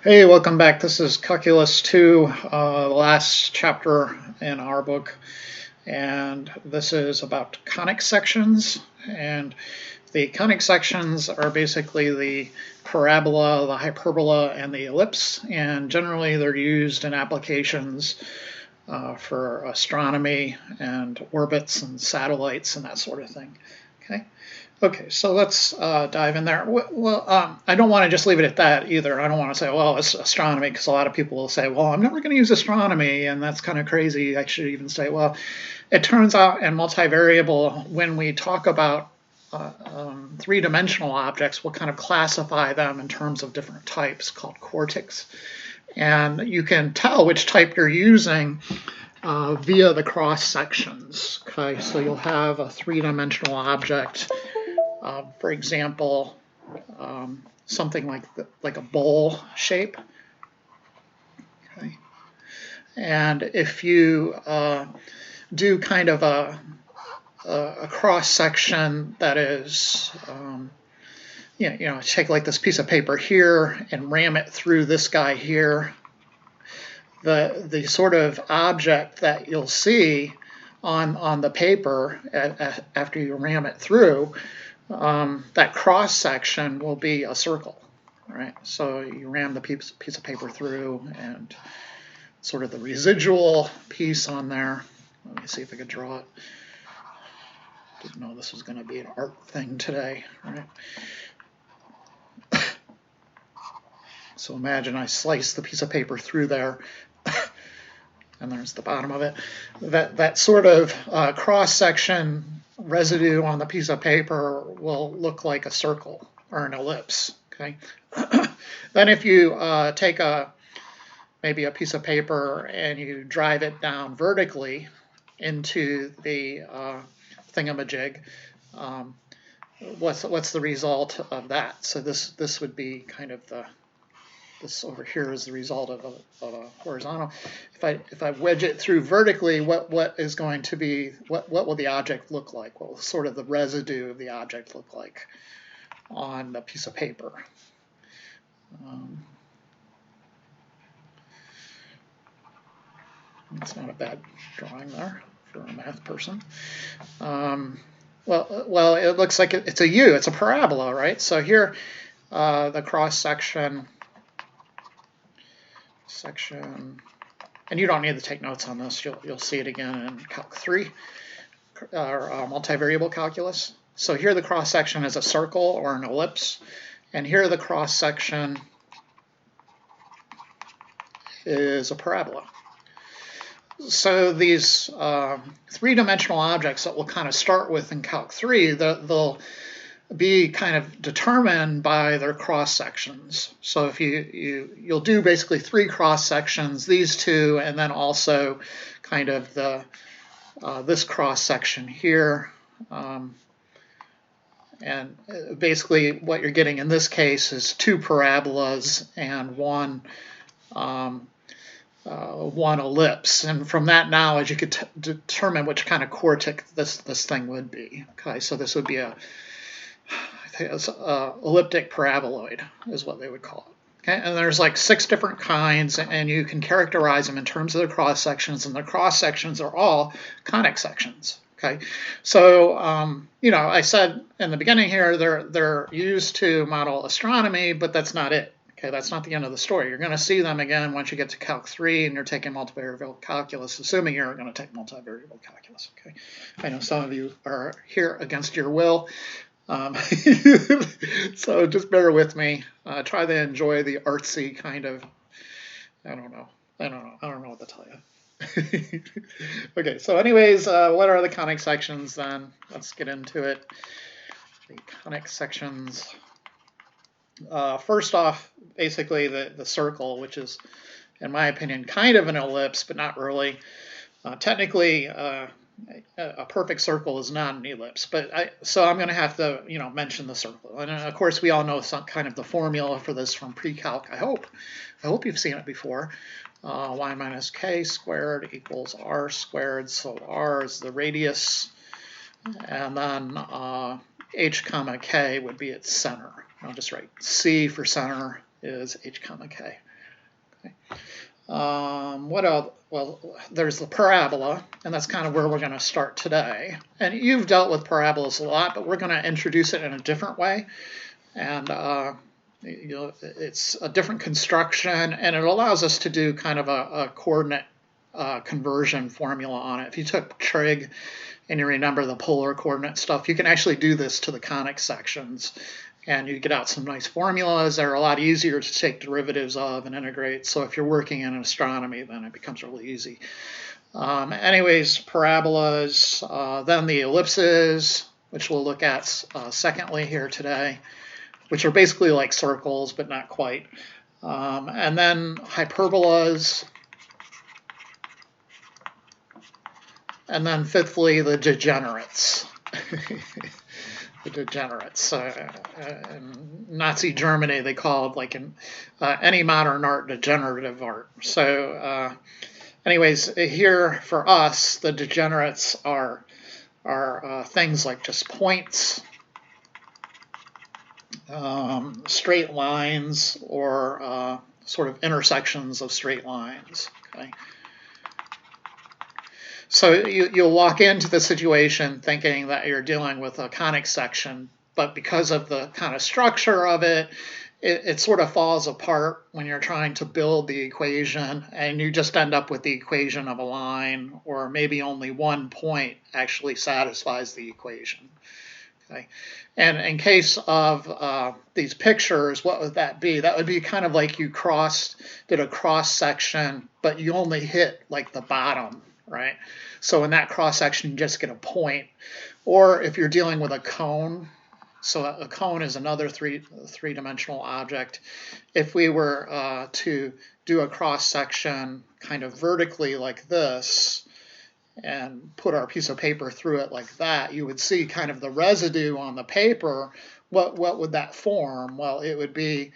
Hey, welcome back. This is Calculus 2, the last chapter in our book, and this is about conic sections. And the conic sections are basically the parabola, the hyperbola, and the ellipse, and generally they're used in applications for astronomy and orbits and satellites and that sort of thing. Okay, so let's dive in there. Well, I don't want to just leave it at that either. I don't want to say, well, it's astronomy, because a lot of people will say, well, I'm never going to use astronomy, and that's kind of crazy. I should even say, well, it turns out in multivariable, when we talk about three-dimensional objects, we'll kind of classify them in terms of different types called quartics. And you can tell which type you're using via the cross sections. Okay, so you'll have a three-dimensional object. For example, something like a bowl shape. Okay. And if you do kind of a cross section that is, take like this piece of paper here and ram it through this guy here, the sort of object that you'll see on the paper after you ram it through, that cross section will be a circle, right? So you ram the piece of paper through, and sort of the residual piece on there. Let me see if I could draw it. Didn't know this was going to be an art thing today, right? So imagine I slice the piece of paper through there, and there's the bottom of it. That sort of cross section residue on the piece of paper will look like a circle or an ellipse. Okay. Then if you take maybe a piece of paper and you drive it down vertically into the thingamajig, what's the result of that? So this would be kind of this over here is the result of a horizontal. If I wedge it through vertically, what is going to be, what will the object look like? What will sort of the residue of the object look like on the piece of paper? It's not a bad drawing there for a math person. Well, it looks like it's a U. It's a parabola, right? So here, the cross section, and you don't need to take notes on this. You'll see it again in Calc 3 or multivariable calculus. So here the cross section is a circle or an ellipse, and here the cross section is a parabola. So these three-dimensional objects that we'll kind of start with in Calc 3, they'll be kind of determined by their cross sections. So if you'll do basically three cross sections, these two, and then also kind of this cross section here. And basically what you're getting in this case is two parabolas and one ellipse, and from that knowledge you could determine which kind of quartic this thing would be. Okay, so this would be elliptic paraboloid is what they would call it. Okay, and there's like 6 different kinds, and you can characterize them in terms of their cross sections, and the cross sections are all conic sections. Okay, so I said in the beginning here they're used to model astronomy, but that's not it. Okay, that's not the end of the story. You're going to see them again once you get to Calc 3 and you're taking multivariable calculus, assuming you're going to take multivariable calculus. Okay, I know some of you are here against your will. So just bear with me. Try to enjoy the artsy kind of, I don't know what to tell you. Okay, so anyways, what are the conic sections then? Let's get into it. The conic sections. First off, basically the circle, which is, in my opinion, kind of an ellipse, but not really. Technically, a perfect circle is not an ellipse, so I'm going to have to mention the circle. And of course we all know some kind of the formula for this from pre-calc. I hope you've seen it before. Y minus k squared equals r squared. So r is the radius, and then h comma k would be its center. I'll just write c for center, is h comma k. Okay. What else? Well, there's the parabola, and that's kind of where we're going to start today. And you've dealt with parabolas a lot, but we're going to introduce it in a different way. And it's a different construction, and it allows us to do kind of a coordinate conversion formula on it. If you took trig and you remember the polar coordinate stuff, you can actually do this to the conic sections, and you get out some nice formulas that are a lot easier to take derivatives of and integrate. So if you're working in astronomy, then it becomes really easy. Anyways, parabolas, then the ellipses, which we'll look at secondly here today, which are basically like circles, but not quite. And then hyperbolas. And then fifthly, the degenerates. The degenerates. In Nazi Germany, they called, like in any modern art, degenerative art. So anyways, here for us, the degenerates are things like just points, straight lines, or sort of intersections of straight lines. Okay. So you'll walk into the situation thinking that you're dealing with a conic section, but because of the kind of structure of it, it sort of falls apart when you're trying to build the equation, and you just end up with the equation of a line, or maybe only one point actually satisfies the equation. Okay. And in case of these pictures, what would that be? That would be kind of like you did a cross section, but you only hit like the bottom. Right? So in that cross section, you just get a point. Or if you're dealing with a cone, so a cone is another three-dimensional object. If we were to do a cross section kind of vertically like this and put our piece of paper through it like that, you would see kind of the residue on the paper. What would that form? Well, it would be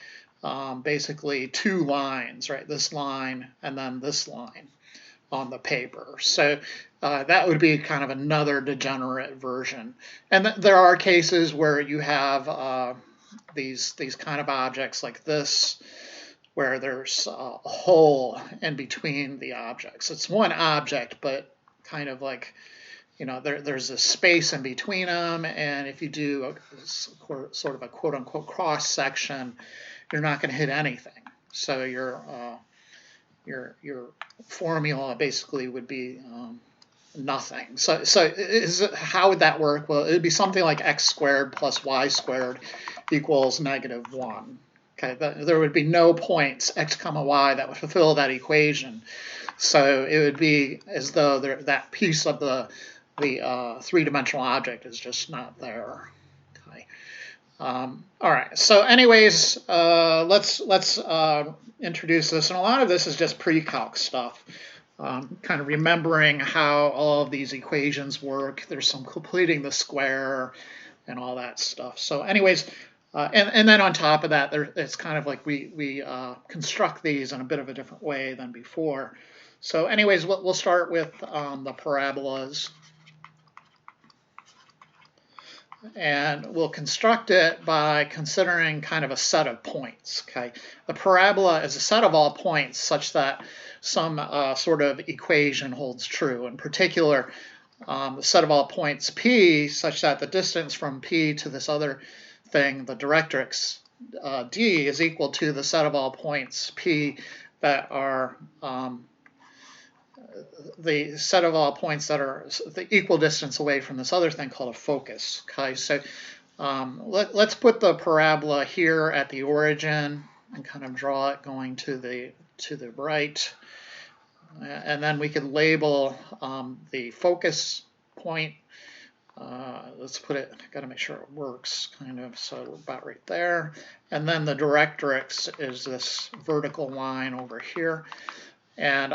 basically two lines, right? This line and then this line on the paper. So that would be kind of another degenerate version. And there are cases where you have these kind of objects like this, where there's a hole in between the objects. It's one object, but kind of like, there's a space in between them. And if you do sort of a quote-unquote cross section, you're not going to hit anything. So your formula basically would be nothing. So how would that work? Well, it would be something like x squared plus y squared equals -1. Okay, there would be no points x comma y that would fulfill that equation. So it would be as though that piece of the three-dimensional object is just not there. Okay. All right. So anyways, let's introduce this, and a lot of this is just pre-calc stuff, kind of remembering how all of these equations work. There's some completing the square and all that stuff. So anyways, and then on top of that, it's kind of like we construct these in a bit of a different way than before. So anyways, we'll start with the parabolas. And we'll construct it by considering kind of a set of points. Okay, the parabola is a set of all points such that some sort of equation holds true. In particular, the set of all points P such that the distance from P to this other thing, the directrix D, is equal to the set of all points P that are the set of all points that are the equal distance away from this other thing called a focus. Okay, so let's put the parabola here at the origin and kind of draw it going to the right, and then we can label the focus point. Let's put it. Got to make sure it works. Kind of, so about right there, and then the directrix is this vertical line over here, and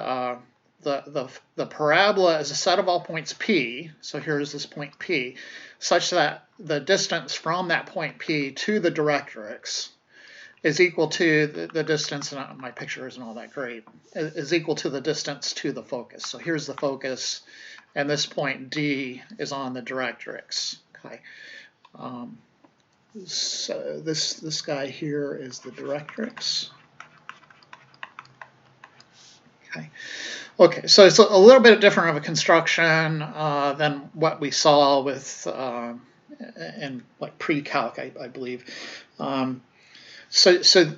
the parabola is a set of all points P, so here's this point P, such that the distance from that point P to the directrix is equal to the distance, and my picture isn't all that great, is equal to the distance to the focus. So here's the focus, and this point D is on the directrix. Okay. So this guy here is the directrix. Okay, so it's a little bit different of a construction than what we saw with in like pre-calc, I believe. So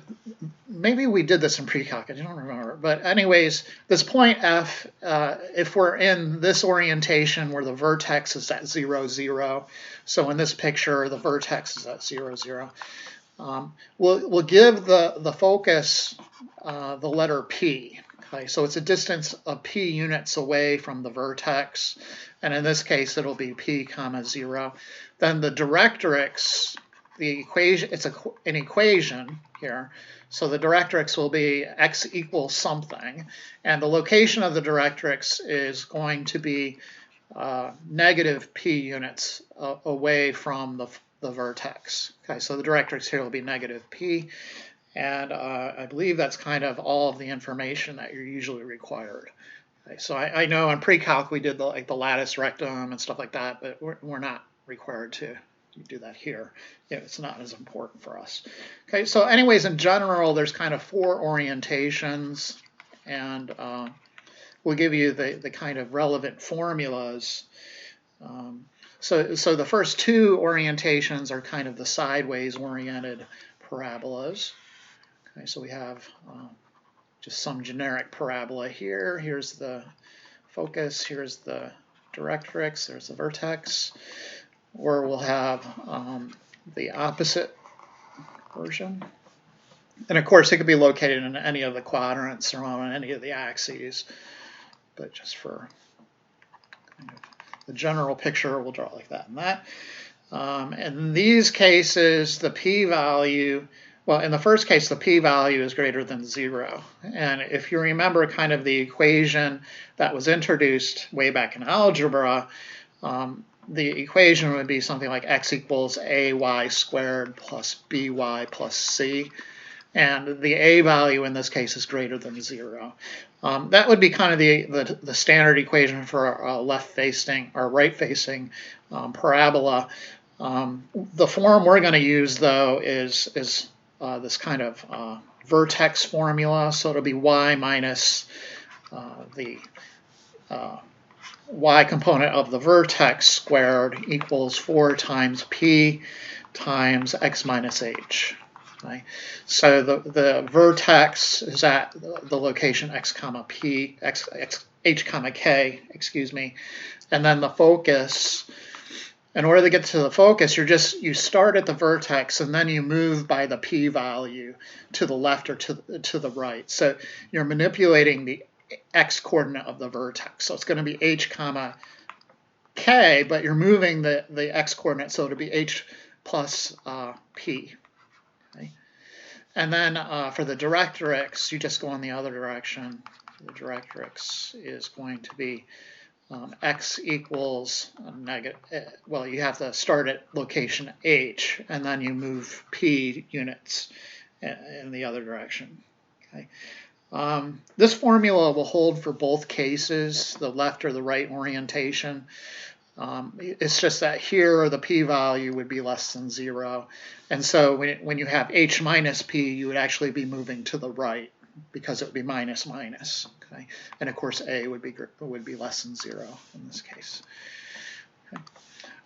maybe we did this in pre-calc, I don't remember. But anyways, this point F, if we're in this orientation where the vertex is at 0, 0, so in this picture the vertex is at 0, 0, we'll give the focus the letter P. Okay, so it's a distance of P units away from the vertex, and in this case it'll be P comma 0. Then the directrix, the equation, it's an equation here, so the directrix will be x equals something, and the location of the directrix is going to be negative P units away from the vertex. Okay, so the directrix here will be negative P, and I believe that's kind of all of the information that you're usually required. Okay, so I know in pre-calc we did the lattice rectum and stuff like that, but we're not required to do that here. It's not as important for us. Okay, so anyways, in general, there's kind of 4 orientations, and we'll give you the kind of relevant formulas. So the first 2 orientations are kind of the sideways oriented parabolas. Okay, so we have just some generic parabola here. Here's the focus, here's the directrix, there's the vertex. Or we'll have the opposite version. And of course, it could be located in any of the quadrants or on any of the axes. But just for kind of the general picture, we'll draw it like that and that. In these cases, the p-value, well, in the first case, the p-value is greater than 0. And if you remember kind of the equation that was introduced way back in algebra, the equation would be something like x equals ay squared plus by plus c. And the a value in this case is greater than 0. That would be kind of the standard equation for a left-facing or right-facing parabola. The form we're going to use, though, is this kind of vertex formula. So it'll be y minus the y component of the vertex squared equals 4 times p times x minus h. Okay? So the vertex is at the location x comma p, h comma k, excuse me, and then the focus. In order to get to the focus, you start at the vertex and then you move by the p-value to the left or to the right. So you're manipulating the x coordinate of the vertex. So it's going to be h comma k, but you're moving the x coordinate, so it'll be h plus p. Okay? And then for the directrix, you just go in the other direction. The directrix is going to be x equals negative, well, you have to start at location h, and then you move p units in the other direction. Okay. This formula will hold for both cases, the left or the right orientation. It's just that here the p-value would be less than 0. And so when you have h minus p, you would actually be moving to the right because it would be minus minus. Okay? And of course a would be less than 0 in this case.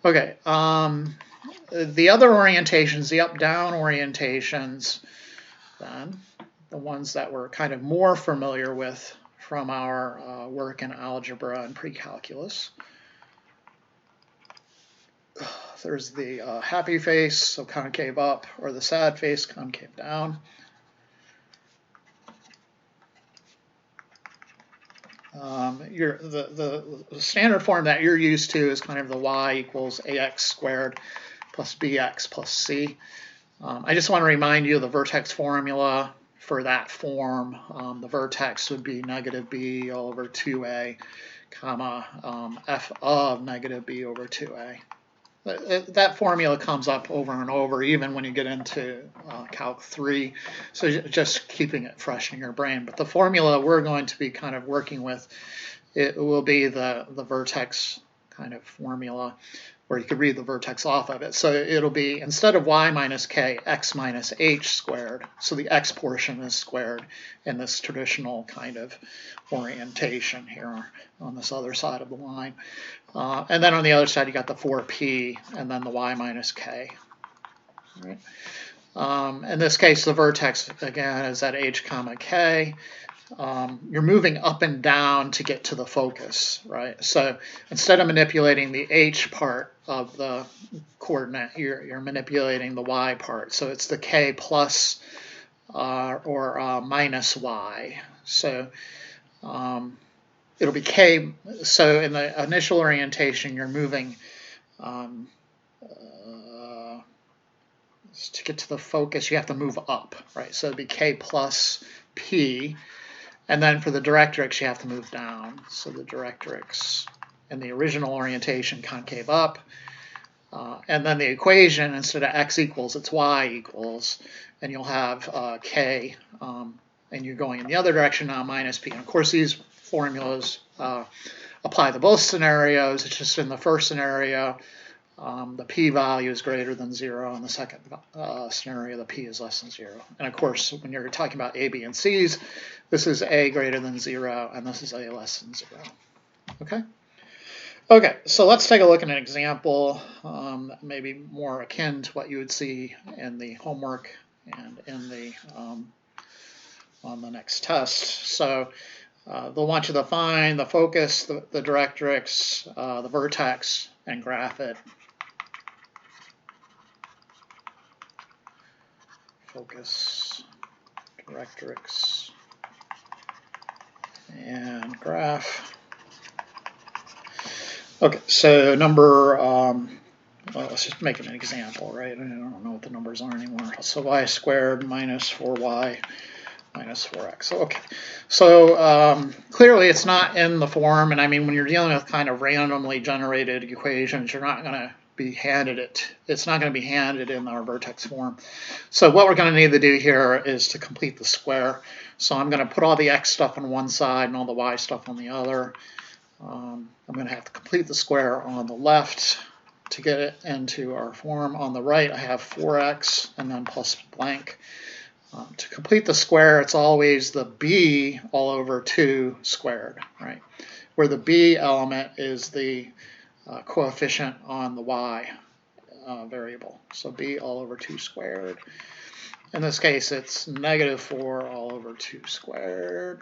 Okay. The other orientations, the up-down orientations, then, the ones that we're kind of more familiar with from our work in algebra and pre-calculus. There's the happy face, so concave up, or the sad face, concave down. The standard form that you're used to is kind of the y equals ax squared plus bx plus c. I just want to remind you of the vertex formula for that form. The vertex would be negative b over 2a, comma, f of negative b over 2a. That formula comes up over and over, even when you get into Calc 3, so just keeping it fresh in your brain. But the formula we're going to be kind of working with, it will be the vertex kind of formula. or you could read the vertex off of it. So it'll be, instead of y minus k, x minus h squared. So the x portion is squared in this traditional kind of orientation here on this other side of the line. And then on the other side, you got the 4p and then the y minus k. All right. In this case, the vertex, again, is at h comma k. You're moving up and down to get to the focus, right? So instead of manipulating the h part of the coordinate, you're manipulating the y part. So it's the k plus or minus y. So it'll be k. So in the initial orientation, you're moving to get to the focus, you have to move up, right? So it'd be k plus p. And then for the directrix, you have to move down. So the directrix in the original orientation, concave up. And then the equation, instead of x equals, it's y equals. And you'll have k, and you're going in the other direction now, minus p. And of course, these formulas apply to both scenarios. It's just in the first scenario, the p-value is greater than 0. In the second scenario, the p is less than 0. And of course, when you're talking about a, b, and c's, this is a greater than 0, and this is a less than 0. Okay? Okay, so let's take a look at an example, maybe more akin to what you would see in the homework and in the on the next test. So they'll want you to find the focus, the directrix, the vertex, and graph it. Focus, directrix, and graph. Okay, so number, well, let's just make it an example, right? I don't know what the numbers are anymore. So y squared minus 4y minus 4x. Okay, so clearly it's not in the form, and I mean, when you're dealing with kind of randomly generated equations, you're not going to be handed it. It's not going to be handed in our vertex form. So what we're going to need to do here is to complete the square. So I'm going to put all the x stuff on one side and all the y stuff on the other. I'm going to have to complete the square on the left to get it into our form. On the right, I have 4x and then plus blank. To complete the square, it's always the b all over 2 squared, right? Where the b element is the coefficient on the y variable. So b all over 2 squared. In this case, it's negative 4 all over 2 squared.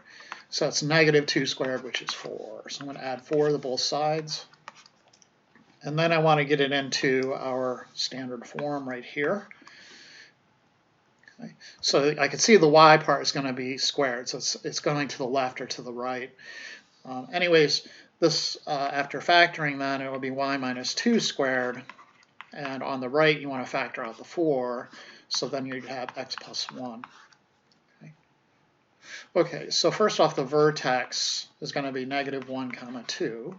So it's negative 2 squared, which is 4. So I'm going to add 4 to both sides. And then I want to get it into our standard form right here. Okay. So I can see the y part is going to be squared. So it's going to the left or to the right. Anyways, this after factoring then, it will be y minus 2 squared. And on the right, you want to factor out the 4. So then you'd have x plus 1. Okay, so first off, the vertex is going to be negative 1 comma 2.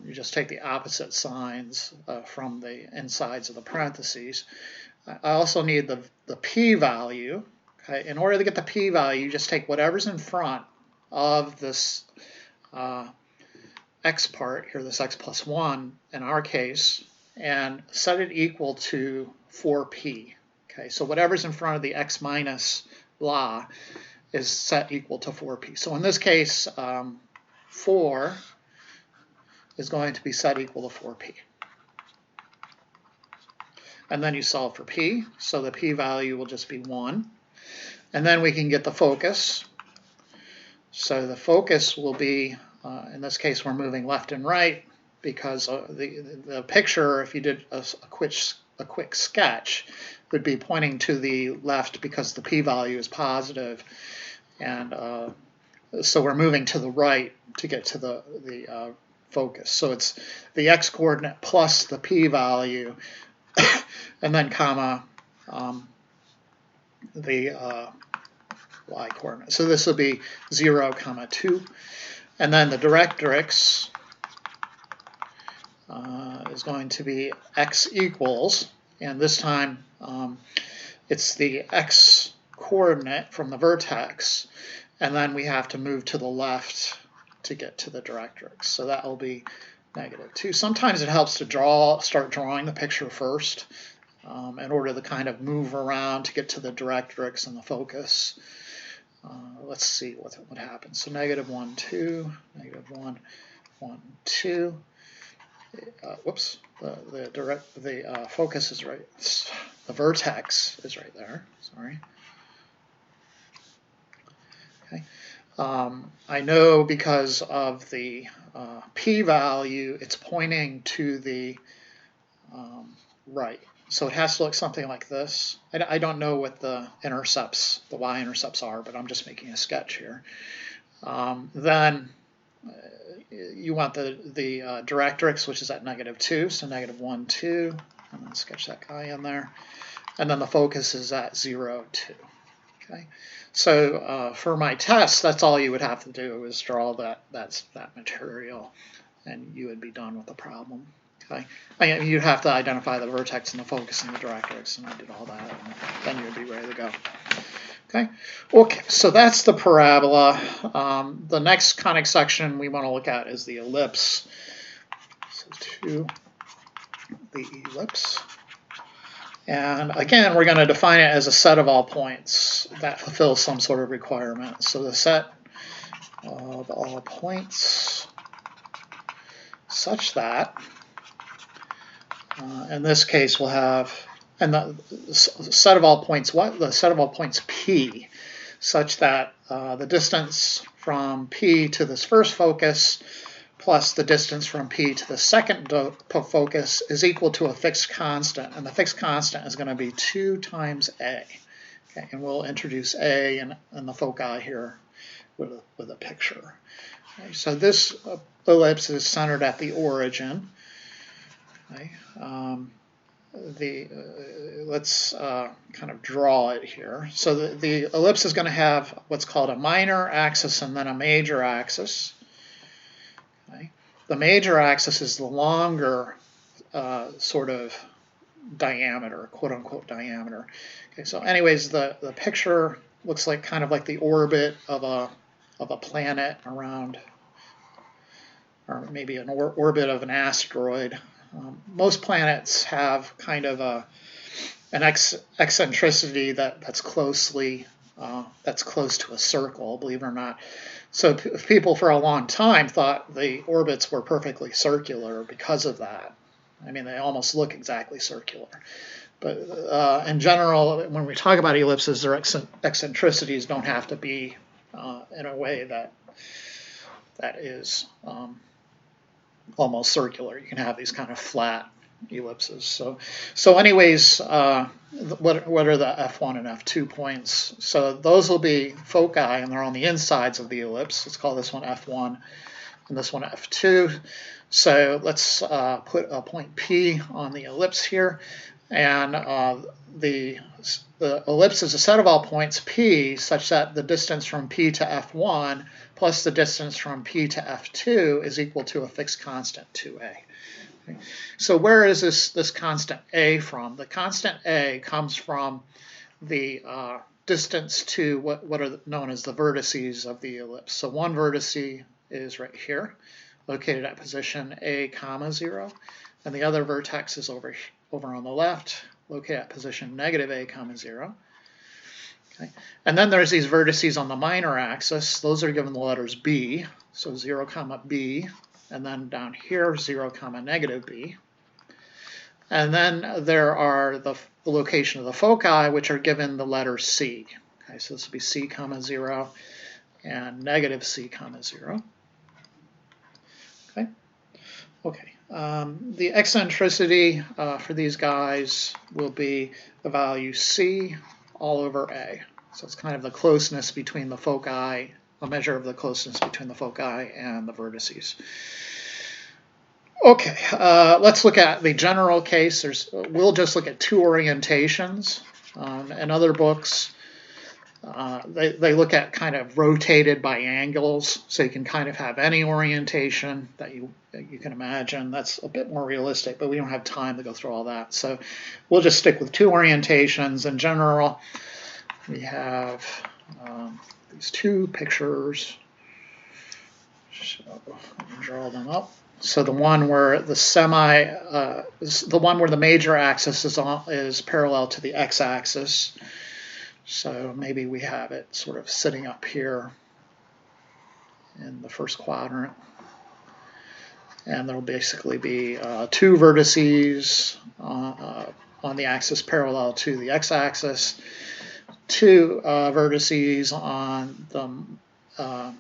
You just take the opposite signs from the insides of the parentheses. I also need the p-value. Okay? In order to get the p-value, you just take whatever's in front of this x part, here this x plus 1 in our case, and set it equal to 4p. Okay, so whatever's in front of the x minus blah is set equal to 4p. So in this case, 4 is going to be set equal to 4p. And then you solve for p, so the p-value will just be 1. And then we can get the focus. So the focus will be, in this case, we're moving left and right, because the picture, if you did a quick sketch, would be pointing to the left because the p-value is positive. And so we're moving to the right to get to the focus. So it's the x-coordinate plus the p-value, and then comma the y-coordinate. So this will be 0, comma 2. And then the directrix is going to be x equals, and this time it's the x-coordinate from the vertex, and then we have to move to the left to get to the directrix. So that will be -2. Sometimes it helps to start drawing the picture first in order to kind of move around to get to the directrix and the focus. Let's see what happens. So -1, 2, -1, 1, 2. Whoops, the focus is right. The vertex is right there. Sorry. Okay. I know because of the p-value, it's pointing to the right. So it has to look something like this. I don't know what the intercepts, the y-intercepts are, but I'm just making a sketch here. Then you want the directrix, which is at -2, so -1, 2. I'm going to sketch that guy in there. And then the focus is at 0, 2. Okay. So for my test, that's all you would have to do is draw that material, and you would be done with the problem. Okay. You'd have to identify the vertex and the focus and the directrix, and I did all that, and then you'd be ready to go. Okay. Okay. So that's the parabola. The next conic section we want to look at is the ellipse. So to the ellipse. And again, we're going to define it as a set of all points that fulfills some sort of requirement. So the set of all points such that, in this case, we'll have, and the set of all points, what? The set of all points P, such that the distance from P to this first focus plus the distance from P to the second focus is equal to a fixed constant, and the fixed constant is going to be 2 times A. Okay, and we'll introduce A and the foci here with a picture. Okay, so this ellipse is centered at the origin. Okay, let's kind of draw it here. So the ellipse is going to have what's called a minor axis and then a major axis. Okay. The major axis is the longer sort of diameter, quote-unquote diameter. Okay, so anyways, the picture looks like kind of like the orbit of a planet around, or maybe an orbit of an asteroid. Most planets have kind of an eccentricity that's close to a circle, believe it or not. So people for a long time thought the orbits were perfectly circular because of that. I mean, they almost look exactly circular. But in general, when we talk about ellipses, their eccentricities don't have to be in a way that is almost circular. You can have these kind of flat ellipses. So anyways, what are the F1 and F2 points? So those will be foci, and they're on the insides of the ellipse. Let's call this one F1 and this one F2. So let's put a point P on the ellipse here, and the ellipse is a set of all points P such that the distance from P to F1 plus the distance from P to F2 is equal to a fixed constant 2A. Okay. So where is this constant A from? The constant A comes from the distance to what are known as the vertices of the ellipse. So one vertice is right here, located at position A, 0, and the other vertex is over on the left, located at position -A, 0. Okay. And then there's these vertices on the minor axis. Those are given the letters B, so 0, B, and then down here 0, -B. And then there are the location of the foci, which are given the letter C. Okay, so this will be C, 0, and -C, 0. Okay. Okay. The eccentricity for these guys will be the value C all over A. So it's kind of the closeness between the foci, a measure of the closeness between the foci and the vertices. Okay, let's look at the general case. We'll just look at 2 orientations. In other books, they look at kind of rotated by angles, so you can kind of have any orientation that you can imagine. That's a bit more realistic, but we don't have time to go through all that. So we'll just stick with 2 orientations. In general, we have these 2 pictures. So let me draw them up. So the one where the the one where the major axis is parallel to the x-axis. So maybe we have it sort of sitting up here in the first quadrant. And there will basically be 2 vertices on the axis parallel to the x-axis, 2 vertices on the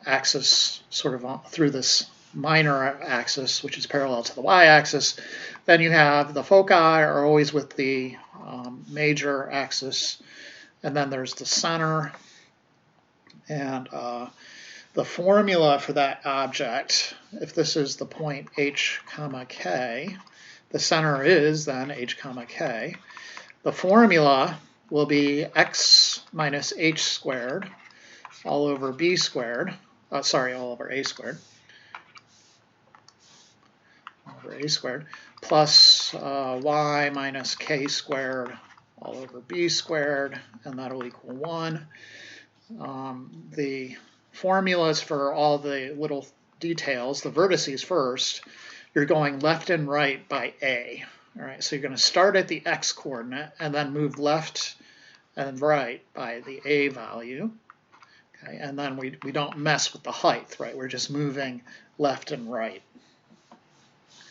axis sort of through this minor axis, which is parallel to the y-axis. Then you have the foci are always with the major axis, and then there's the center. And the formula for that object, if this is the point h comma k, the center is then h comma k. The formula will be x minus h squared all over b squared, all over a squared, plus y minus k squared all over b squared, and that'll equal 1. The formulas for all the little details, the vertices first, you're going left and right by a. All right, so you're going to start at the x coordinate and then move left and right by the a value. Okay, and then we don't mess with the height, right? We're just moving left and right.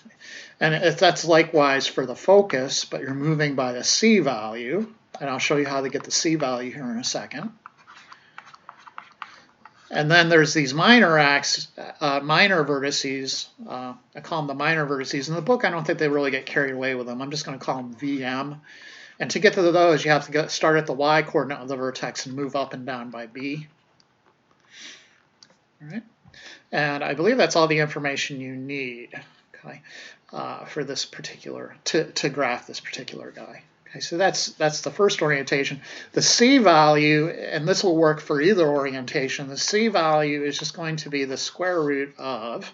Okay. And if that's likewise for the focus, but you're moving by the c value, and I'll show you how to get the c value here in a second. And then there's these minor vertices. I call them the minor vertices. In the book, I don't think they really get carried away with them. I'm just going to call them VM. And to get to those, you have to start at the y coordinate of the vertex and move up and down by b. All right. And I believe that's all the information you need, okay, for this particular, to graph this particular guy. Okay, so that's the first orientation. The c value, and this will work for either orientation, the c value is just going to be the square root of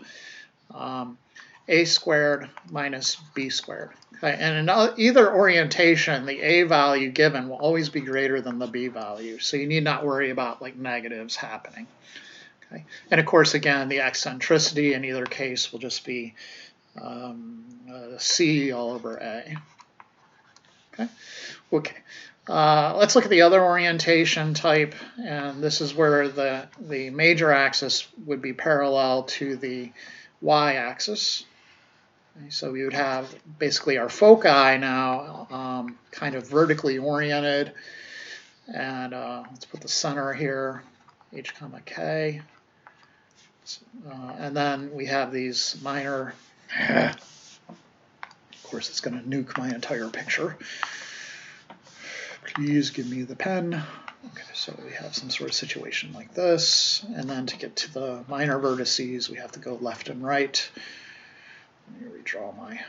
a squared minus b squared. Okay, and in either orientation, the a value given will always be greater than the b value, so you need not worry about like negatives happening. Okay, and of course, again, the eccentricity in either case will just be c all over a. Okay. Let's look at the other orientation type, and this is where the major axis would be parallel to the y-axis. Okay, so we would have basically our foci now kind of vertically oriented, and let's put the center here, h comma k, and then we have these minor. Of course, it's going to nuke my entire picture. Please give me the pen. Okay, so we have some sort of situation like this, and then to get to the minor vertices, we have to go left and right. Let me redraw my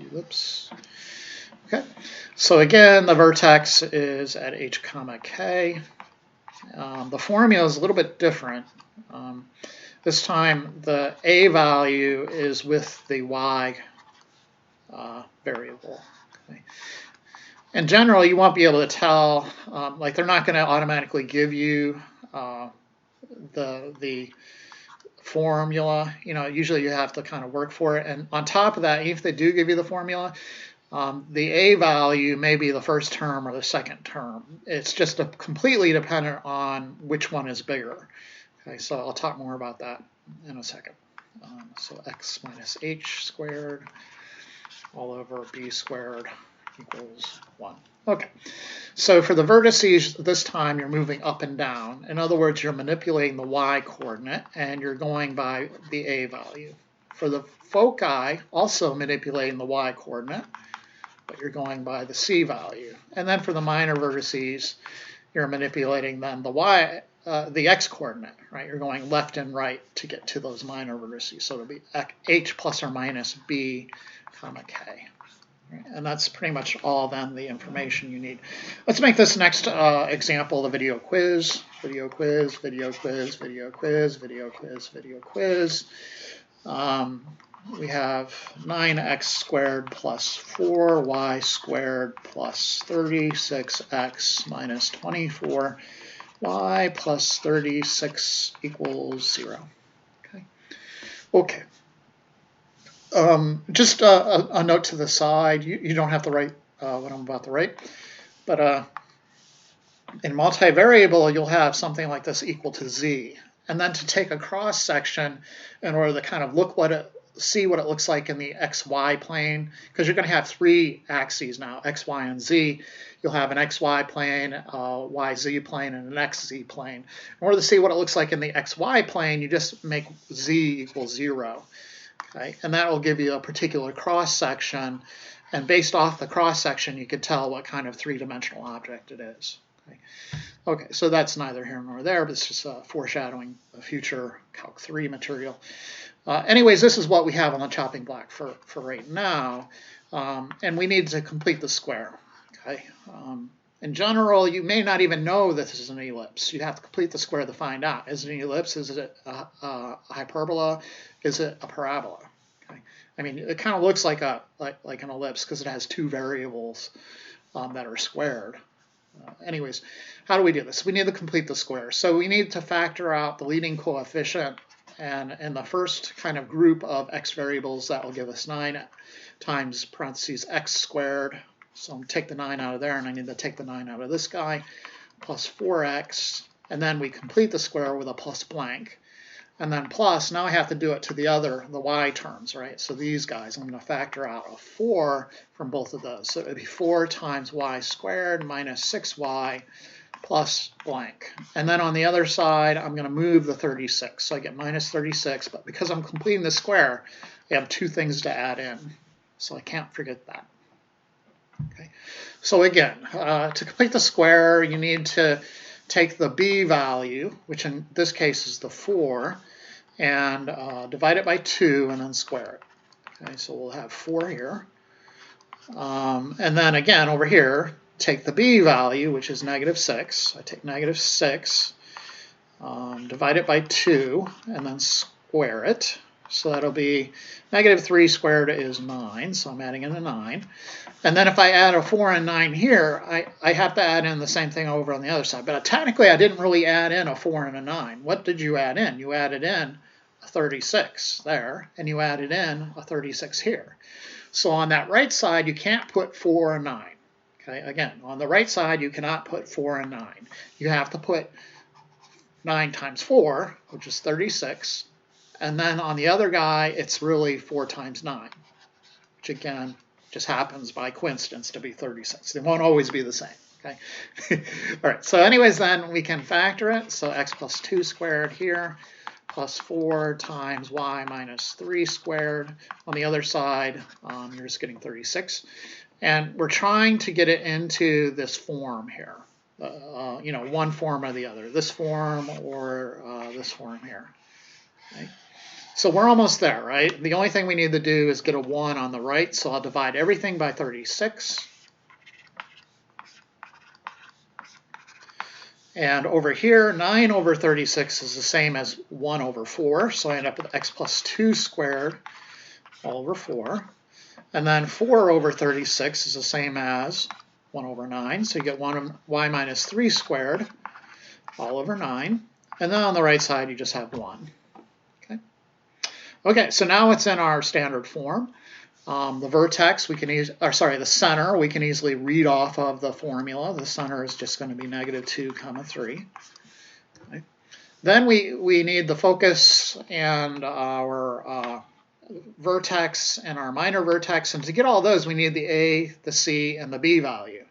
ellipse. Okay, so again, the vertex is at h comma k. The formula is a little bit different. This time, the a value is with the y variable. Okay. In general, you won't be able to tell, like they're not going to automatically give you the formula. You know, usually you have to kind of work for it. And on top of that, if they do give you the formula, the a value may be the first term or the second term. It's just completely dependent on which one is bigger. Okay, so I'll talk more about that in a second. So x minus h squared all over b squared equals 1. Okay, so for the vertices this time you're moving up and down. In other words, you're manipulating the y coordinate and you're going by the a value. For the foci, also manipulating the y coordinate, but you're going by the c value. And then for the minor vertices, you're manipulating then the x coordinate, right? You're going left and right to get to those minor vertices. So it'll be h plus or minus b comma k. Right? And that's pretty much all then the information you need. Let's make this next example the video quiz. Video quiz, video quiz, video quiz, video quiz, video quiz. We have 9x squared plus 4y squared plus 36x minus 24y plus 36 equals 0. Okay. Okay. Just a note to the side. You don't have to write what I'm about to write, but in multivariable, you'll have something like this equal to z. And then to take a cross section in order to kind of see what it looks like in the xy plane, because you're going to have three axes now, x, y, and z. You'll have an xy plane, yz plane, and an xz plane. In order to see what it looks like in the xy plane, you just make z equal 0. Okay? And that will give you a particular cross section. And based off the cross section, you can tell what kind of three-dimensional object it is. Okay, so that's neither here nor there, but it's just foreshadowing a future Calc 3 material. Anyways, this is what we have on the chopping block for right now, and we need to complete the square. Okay. In general, you may not even know this is an ellipse. You have to complete the square to find out. Is it an ellipse? Is it a hyperbola? Is it a parabola? Okay. I mean, it kind of looks like an ellipse because it has two variables that are squared. Anyways, how do we do this? We need to complete the square. So we need to factor out the leading coefficient, and in the first kind of group of x variables, that will give us 9 times parentheses x squared. So I'm take the 9 out of there, and I need to take the 9 out of this guy, plus 4x, and then we complete the square with a plus blank. And then plus, now I have to do it to the y terms, right? So these guys, I'm going to factor out a 4 from both of those. So it would be 4 times y squared minus 6y plus blank. And then on the other side, I'm going to move the 36. So I get minus 36, but because I'm completing the square, I have two things to add in. So I can't forget that. Okay. So again, to complete the square, you need to take the b value, which in this case is the 4, and divide it by 2 and then square it. Okay, so we'll have 4 here. And then again, over here, take the b value, which is negative 6. I take negative 6, divide it by 2, and then square it. So that'll be negative 3 squared is 9, so I'm adding in a 9. And then if I add a 4 and 9 here, I have to add in the same thing over on the other side. But technically, I didn't really add in a 4 and a 9. What did you add in? You added in a 36 there, and you added in a 36 here. So on that right side, you can't put 4 and 9. Okay, again, on the right side, you cannot put 4 and 9. You have to put 9 times 4, which is 36. And then on the other guy, it's really 4 times 9, which again just happens by coincidence to be 36. They won't always be the same. Okay. All right. So anyways, then we can factor it. So x plus 2 squared here, plus 4 times y minus 3 squared. On the other side, you're just getting 36. And we're trying to get it into this form here. You know, one form or the other. This form or this form here. Okay. So we're almost there, right? The only thing we need to do is get a 1 on the right, so I'll divide everything by 36. And over here, 9 over 36 is the same as 1 over 4, so I end up with x plus 2 squared all over 4. And then 4 over 36 is the same as 1 over 9, so you get y minus 3 squared all over 9. And then on the right side, you just have 1. Okay, so now it's in our standard form. The vertex, the center, we can easily read off of the formula. The center is just going to be negative 2, 3. Okay. Then we need the focus and our vertex and our minor vertex. And to get all those, we need the A, the C, and the B value,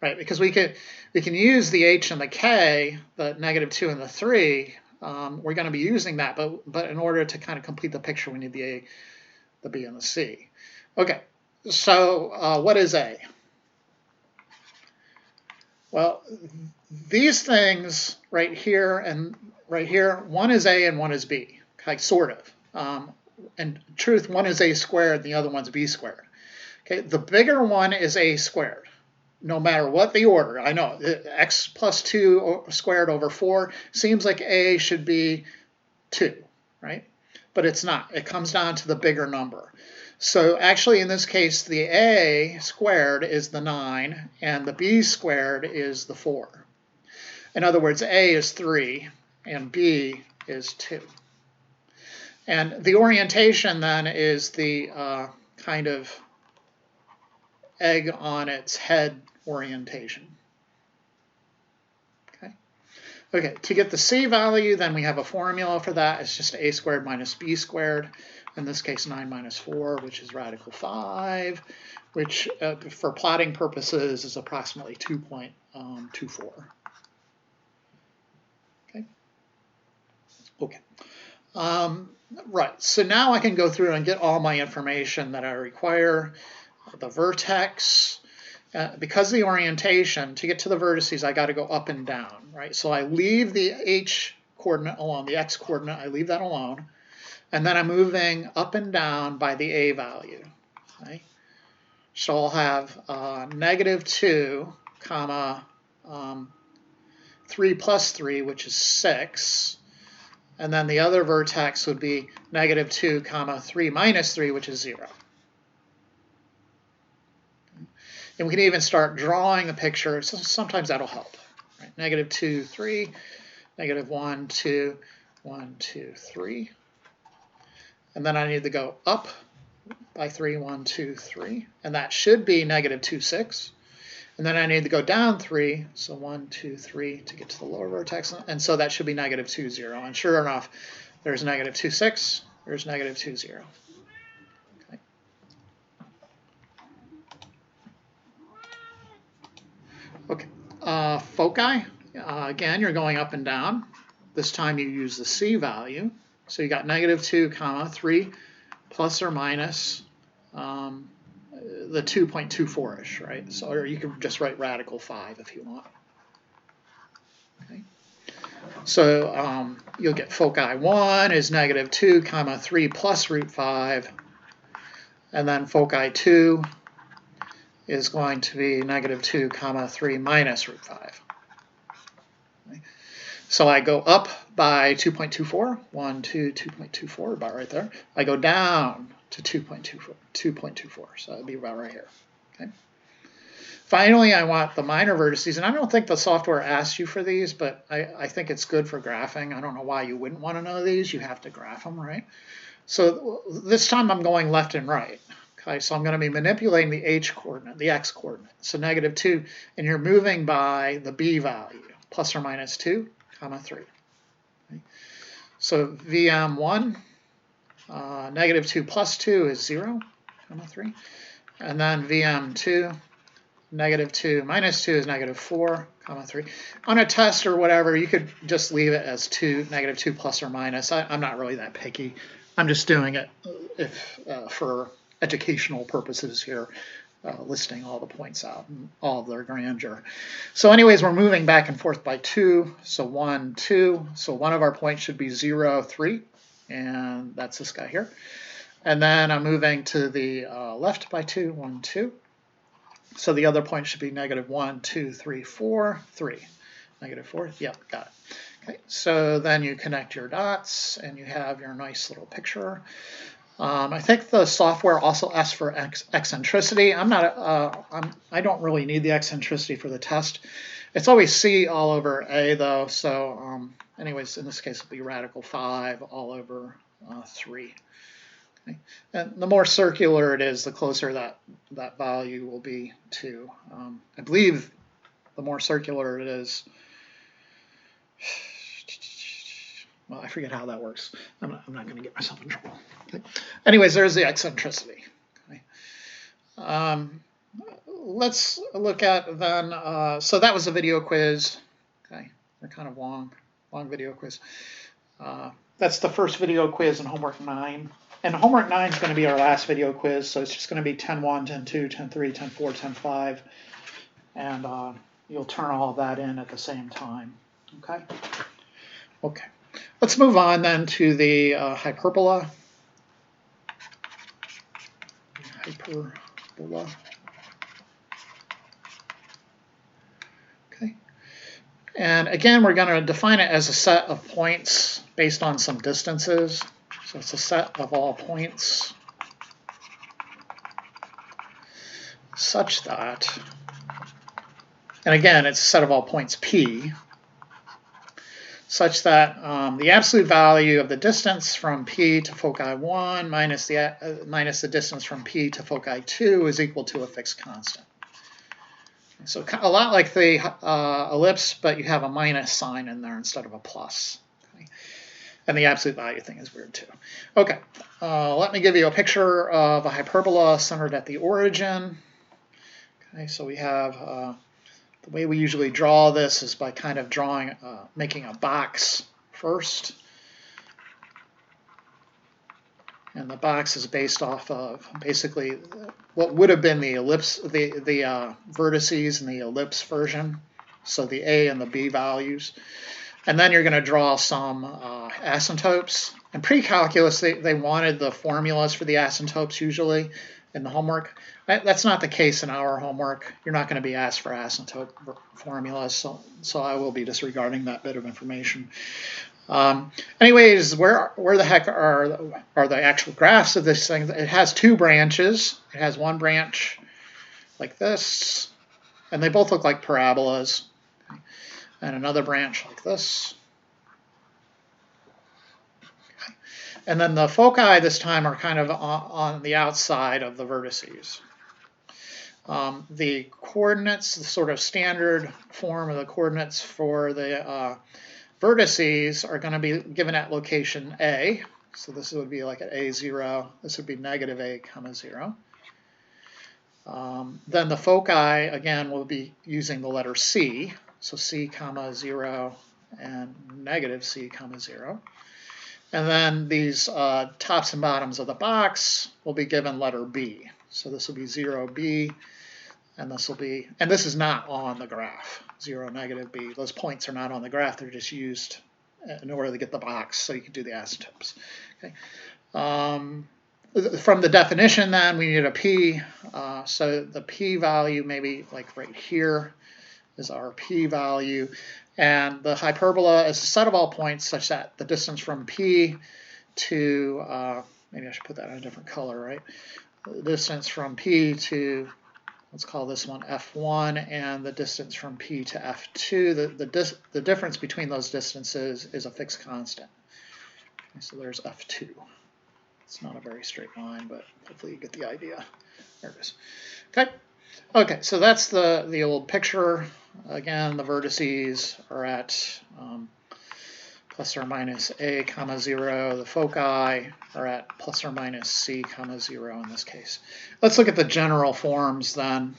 right? Because we can use the H and the K, the negative 2 and the 3. We're going to be using that, but in order to kind of complete the picture, we need the A, the B, and the C. Okay, so what is A? Well, these things right here and right here, one is A and one is B, okay, sort of. In truth, one is A squared and the other one's B squared. Okay, the bigger one is A squared. No matter what the order, I know x plus 2 squared over 4 seems like A should be 2, right? But it's not. It comes down to the bigger number. So actually in this case, the A squared is the 9 and the B squared is the 4. In other words, A is 3 and B is 2. And the orientation then is the kind of egg on its head orientation. Okay, to get the C value, then we have a formula for that. It's just a squared minus b squared. In this case, 9 minus 4, which is radical 5, which for plotting purposes is approximately 2.24. Okay. Right, so now I can go through and get all my information that I require. The vertex. Because of the orientation, to get to the vertices, I got to go up and down, right? So I leave the h coordinate alone, the x coordinate, I leave that alone. And then I'm moving up and down by the a value, right? So I'll have -2, comma, 3 plus 3, which is 6. And then the other vertex would be -2, comma, 3 minus 3, which is 0. And we can even start drawing the picture. So sometimes that'll help. Right? -2, 3, -1, 2, 1, 2, 3. And then I need to go up by 3, 1, 2, 3. And that should be -2, 6. And then I need to go down 3. So 1, 2, 3 to get to the lower vertex. And so that should be -2, 0. And sure enough, there's -2, 6. There's -2, 0. Okay, foci, again, you're going up and down. This time you use the C value. So you got -2, comma, 3 plus or minus the 2.24-ish, right? So, or you can just write radical 5 if you want. Okay. So you'll get foci 1 is -2, comma, 3 plus root 5. And then foci 2 is going to be -2, comma, 3 minus root 5. Okay. So I go up by 2.24, 1, 2, 2.24, about right there. I go down to 2.24, so that'd be about right here. Okay. Finally, I want the minor vertices, and I don't think the software asks you for these, but I think it's good for graphing. I don't know why you wouldn't want to know these. You have to graph them, right? So this time I'm going left and right. Okay, so I'm going to be manipulating the h coordinate, the x coordinate. So -2, and you're moving by the b value, plus or minus 2, comma 3. Okay. So VM1, -2 plus 2 is 0, comma 3. And then VM2, -2 minus 2 is -4, comma 3. On a test or whatever, you could just leave it as -2 plus or minus. I'm not really that picky. I'm just doing it for educational purposes here, listing all the points out and all of their grandeur. So anyways, we're moving back and forth by 2. So 1, 2. So one of our points should be 0, 3. And that's this guy here. And then I'm moving to the left by 2, 1, 2. So the other point should be -1, 2, 3, 4, 3. -4, yep, got it. Okay, so then you connect your dots and you have your nice little picture. I think the software also asks for eccentricity. I don't really need the eccentricity for the test. It's always C all over A though, so anyways, in this case it'll be radical 5 all over 3. Okay. And the more circular it is, the closer that value will be to, I believe the more circular it is, well, I forget how that works. I'm not going to get myself in trouble. Okay. Anyways, there's the eccentricity. Okay. Let's look at then, so that was a video quiz. Okay, they're kind of long video quiz. That's the first video quiz in homework 9. And homework 9 is going to be our last video quiz, so it's just going to be 10-1, 10-2, 10-3, 10-4, 10-5. And you'll turn all of that in at the same time. Okay? Okay. Let's move on then to the hyperbola. Hyperbola. Okay. And again, we're going to define it as a set of points based on some distances. So it's a set of all points such that, and again, it's a set of all points P, such that the absolute value of the distance from P to foci 1 minus the distance from P to foci 2 is equal to a fixed constant. So a lot like the ellipse, but you have a minus sign in there instead of a plus. Okay? And the absolute value thing is weird too. Okay, let me give you a picture of a hyperbola centered at the origin. Okay, so we have the way we usually draw this is by kind of making a box first. And the box is based off of basically what would have been the ellipse, the vertices in the ellipse version. So the A and the B values. And then you're going to draw some asymptotes. In pre-calculus, they wanted the formulas for the asymptotes usually in the homework. That's not the case in our homework. You're not going to be asked for asymptote formulas, so I will be disregarding that bit of information. Anyways, where the heck are the actual graphs of this thing? It has two branches. It has one branch like this, and they both look like parabolas. Okay. And another branch like this. Okay. And then the foci this time are kind of on the outside of the vertices. The coordinates, the sort of standard form of the coordinates for the vertices are going to be given at location A. So this would be like at A0. This would be negative A comma 0. Then the foci, again, will be using the letter C. So C comma 0 and negative C comma 0. And then these tops and bottoms of the box will be given letter B. So this will be 0, B. And this will be, and this is not on the graph, 0, negative B. Those points are not on the graph. They're just used in order to get the box so you can do the asymptotes. Okay. From the definition then, we need a P. So the P value maybe like right here is our P value. And the hyperbola is a set of all points such that the distance from P to, maybe I should put that in a different color, right? The distance from P to, let's call this one F1, and the distance from P to F2, the difference between those distances is a fixed constant. Okay, so there's F2. It's not a very straight line, but hopefully you get the idea. There it is. Okay. Okay, so that's the old picture. Again, the vertices are at plus or minus A comma 0. The foci are at plus or minus C comma 0 in this case. Let's look at the general forms then.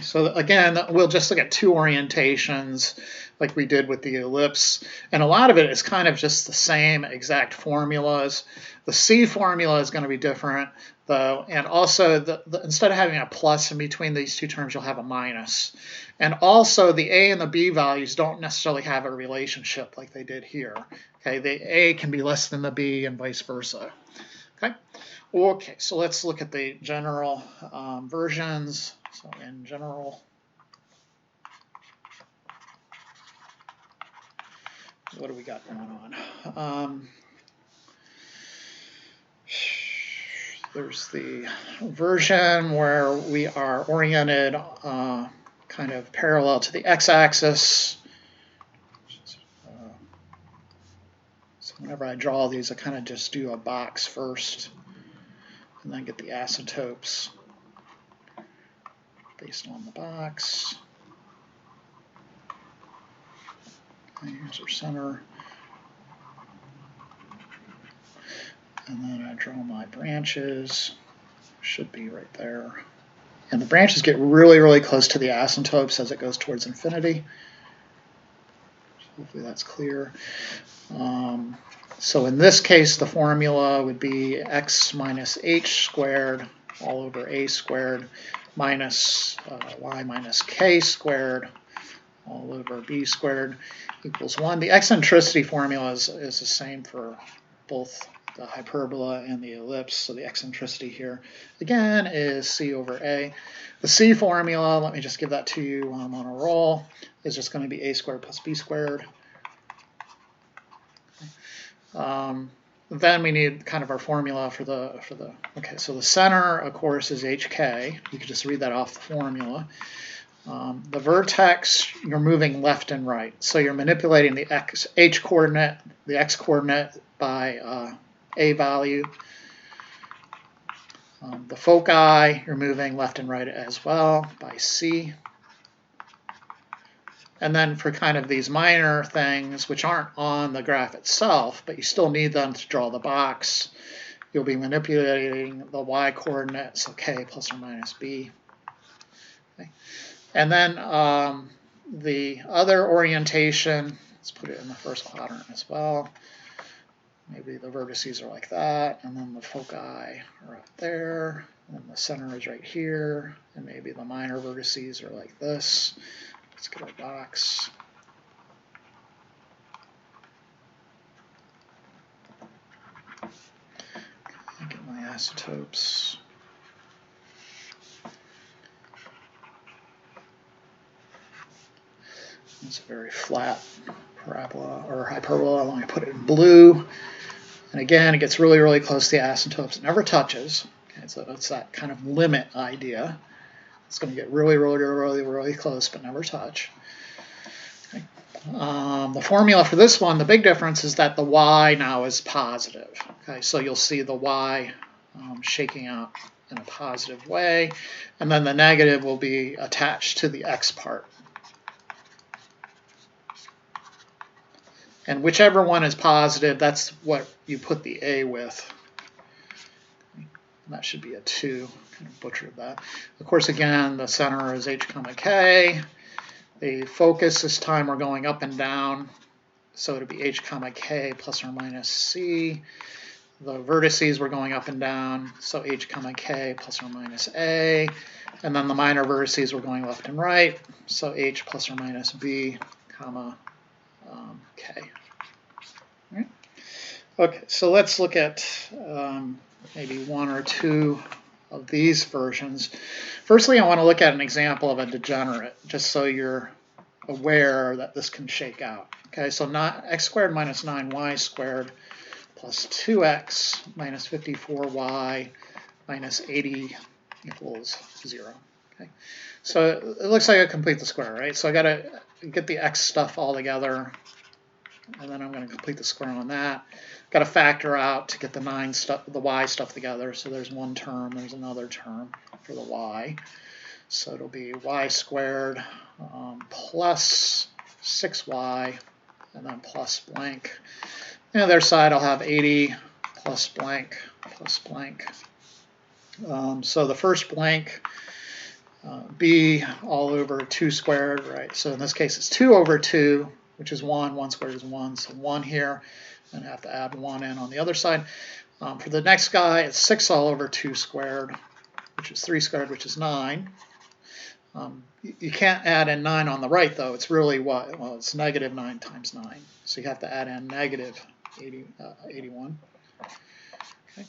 So again, we'll just look at two orientations like we did with the ellipse. And a lot of it is kind of just the same exact formulas. The C formula is going to be different, though. And also, instead of having a plus in between these two terms, you'll have a minus. And also, the A and the B values don't necessarily have a relationship like they did here. Okay, the A can be less than the B and vice versa. Okay, okay, so let's look at the general versions. So in general, what do we got going on? There's the version where we are oriented kind of parallel to the x-axis. So whenever I draw these, I kind of just do a box first and then get the asymptotes based on the box. Okay, here's our center. And then I draw my branches. Should be right there. And the branches get really, really close to the asymptotes as it goes towards infinity. Hopefully that's clear. So in this case, the formula would be x minus h squared all over a squared minus y minus k squared all over b squared equals 1. The eccentricity formula is the same for both the hyperbola and the ellipse. So the eccentricity here, again, is c over a. The c formula, let me just give that to you while I'm on a roll, is just going to be a squared plus b squared. then we need kind of our formula for the, okay, so the center, of course, is HK. You can just read that off the formula. The vertex, you're moving left and right. So you're manipulating the H coordinate, the X coordinate by A value. The foci, you're moving left and right as well by C. And then for kind of these minor things, which aren't on the graph itself, but you still need them to draw the box, you'll be manipulating the y coordinate, so k plus or minus b. Okay. And then the other orientation, let's put it in the first quadrant as well. Maybe the vertices are like that, and then the foci are up there, and the center is right here, and maybe the minor vertices are like this. Let's get our box. Get my isotopes. It's a very flat parabola or hyperbola. Let me put it in blue. And again, it gets really, really close to the isotopes. It never touches. Okay, so it's that kind of limit idea. It's going to get really, really, really, really close, but never touch. Okay. The formula for this one, the big difference is that the y now is positive. Okay, so you'll see the y shaking out in a positive way, and then the negative will be attached to the x part. And whichever one is positive, that's what you put the A with. That should be a 2. Kind of butchered that. Of course, again, the center is h comma k. The focus this time we're going up and down, so it'll be h comma k plus or minus c. The vertices we're going up and down, so h comma k plus or minus a. And then the minor vertices we're going left and right, so h plus or minus b comma k. All right. Okay, so let's look at maybe one or two of these versions. Firstly, I want to look at an example of a degenerate, just so you're aware that this can shake out. Okay, so not x squared minus 9y squared plus 2x minus 54y minus 80 equals 0. Okay, so it looks like I complete the square, right? So I got to get the x stuff all together, and then I'm going to complete the square on that. Got to factor out to get the y stuff together. So there's one term, there's another term for the y. So it'll be y squared plus 6y, and then plus blank. And on the other side, I'll have 80 plus blank plus blank. So the first blank, b all over 2 squared, right? So in this case, it's 2 over 2, which is 1. 1 squared is 1, so 1 here. And I have to add 1 in on the other side. For the next guy, it's 6 all over 2 squared, which is 3 squared, which is 9. You can't add in 9 on the right, though. It's really what? Well, it's negative 9 times 9. So you have to add in negative 81. Okay.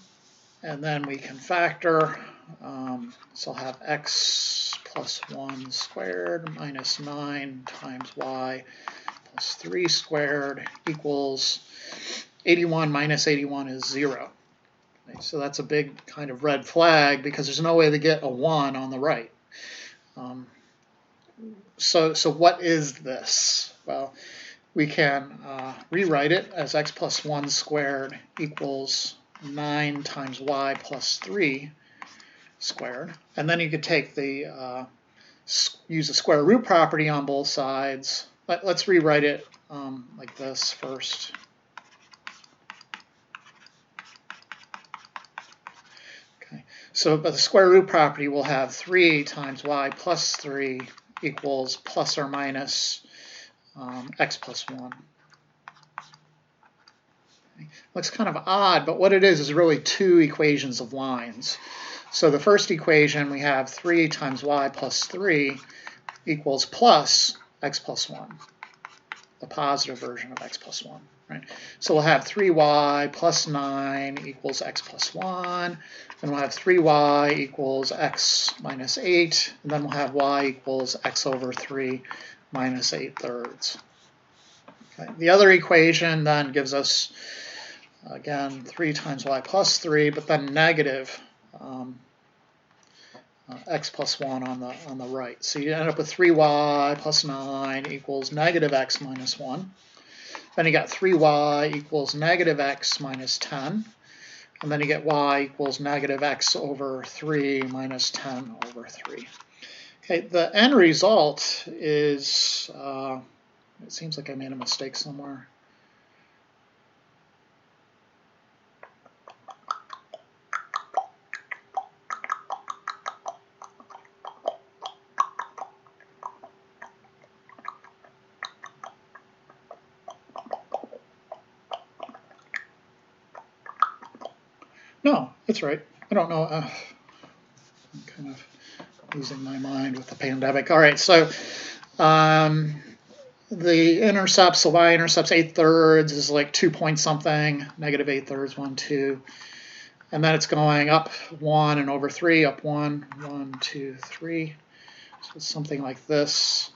And then we can factor. So I'll have x plus 1 squared minus 9 times y plus 3 squared equals 81 minus 81 is 0. Okay, so that's a big kind of red flag because there's no way to get a 1 on the right. So what is this? Well, we can rewrite it as x plus 1 squared equals 9 times y plus 3 squared. And then you could take the use the square root property on both sides. Let's rewrite it like this first. Okay, so but the square root property will have 3 times y plus 3 equals plus or minus x plus 1. Okay. Looks kind of odd, but what it is really 2 equations of lines. So the first equation, we have 3 times y plus 3 equals plus x plus 1, the positive version of x plus 1. Right? So we'll have 3y plus 9 equals x plus 1, and we'll have 3y equals x minus 8, and then we'll have y equals x over 3 minus 8 thirds. Okay. The other equation then gives us Again, 3 times y plus 3, but then negative x plus 1 on the right. So you end up with 3y plus 9 equals negative x minus 1. Then you got 3y equals negative x minus 10. And then you get y equals negative x over 3 minus 10 over 3. Okay, the end result is, it seems like I made a mistake somewhere. No, that's right. I don't know. I'm kind of losing my mind with the pandemic. All right, so the intercepts, the y-intercepts 8/3 is like 2 point something, negative 8/3, 1, 2. And then it's going up 1 and over 3, up 1, 1, 2, 3. So it's something like this.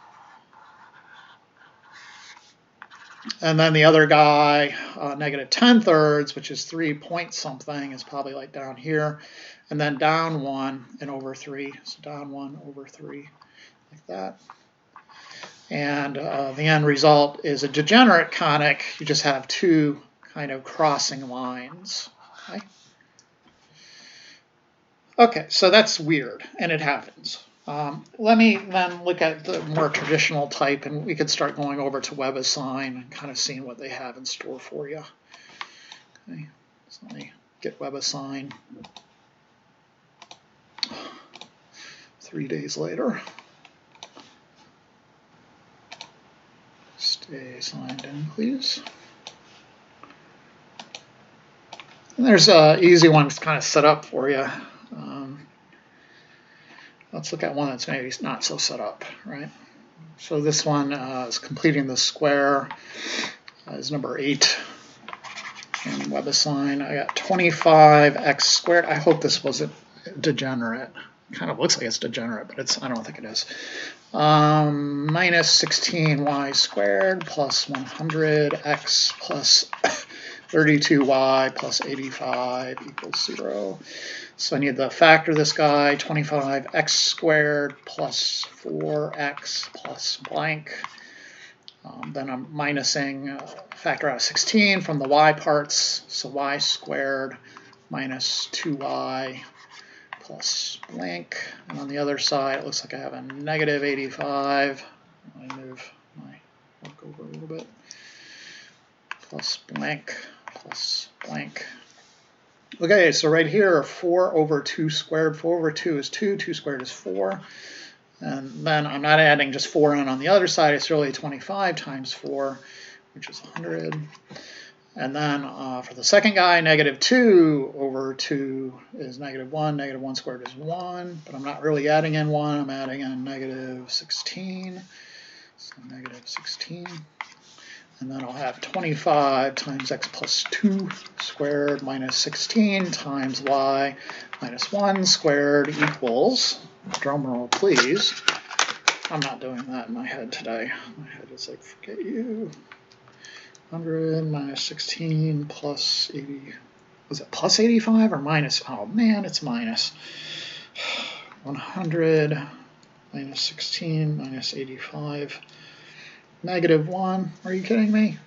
And then the other guy, negative 10/3, which is 3 point something, is probably like down here. And then down 1 and over 3. So down 1 over 3, like that. And the end result is a degenerate conic. You just have two kind of crossing lines. Okay, so that's weird, and it happens. Let me then look at the more traditional type, and we could start going over to WebAssign and kind of seeing what they have in store for you. Okay, so let me get WebAssign. 3 days later. Stay signed in, please. And there's an easy one that's kind of set up for you. Let's look at one that's maybe not so set up, right? So this one is completing the square, is number 8 in WebAssign. I got 25x squared. I hope this wasn't degenerate. It kind of looks like it's degenerate, but I don't think it is. Minus 16y squared plus 100x plus 32y plus 85 equals 0. So I need to factor this guy, 25x squared plus 4x plus blank. Then I'm minusing factor out of 16 from the y parts, so y squared minus 2y plus blank. And on the other side, it looks like I have a negative 85. Let me move my work over a little bit. Plus blank, plus blank. Okay, so right here, 4 over 2 squared. 4 over 2 is 2. 2 squared is 4. And then I'm not adding just 4 in on the other side. It's really 25 times 4, which is 100. And then for the second guy, negative 2 over 2 is negative 1. Negative 1 squared is 1. But I'm not really adding in 1. I'm adding in negative 16. So negative 16. And then I'll have 25 times x plus 2 squared minus 16 times y minus 1 squared equals, drum roll please. I'm not doing that in my head today. My head is like, forget you. 100 minus 16 plus 80. Was it plus 85 or minus? Oh man, it's minus. 100 minus 16 minus 85. Negative 1. Are you kidding me?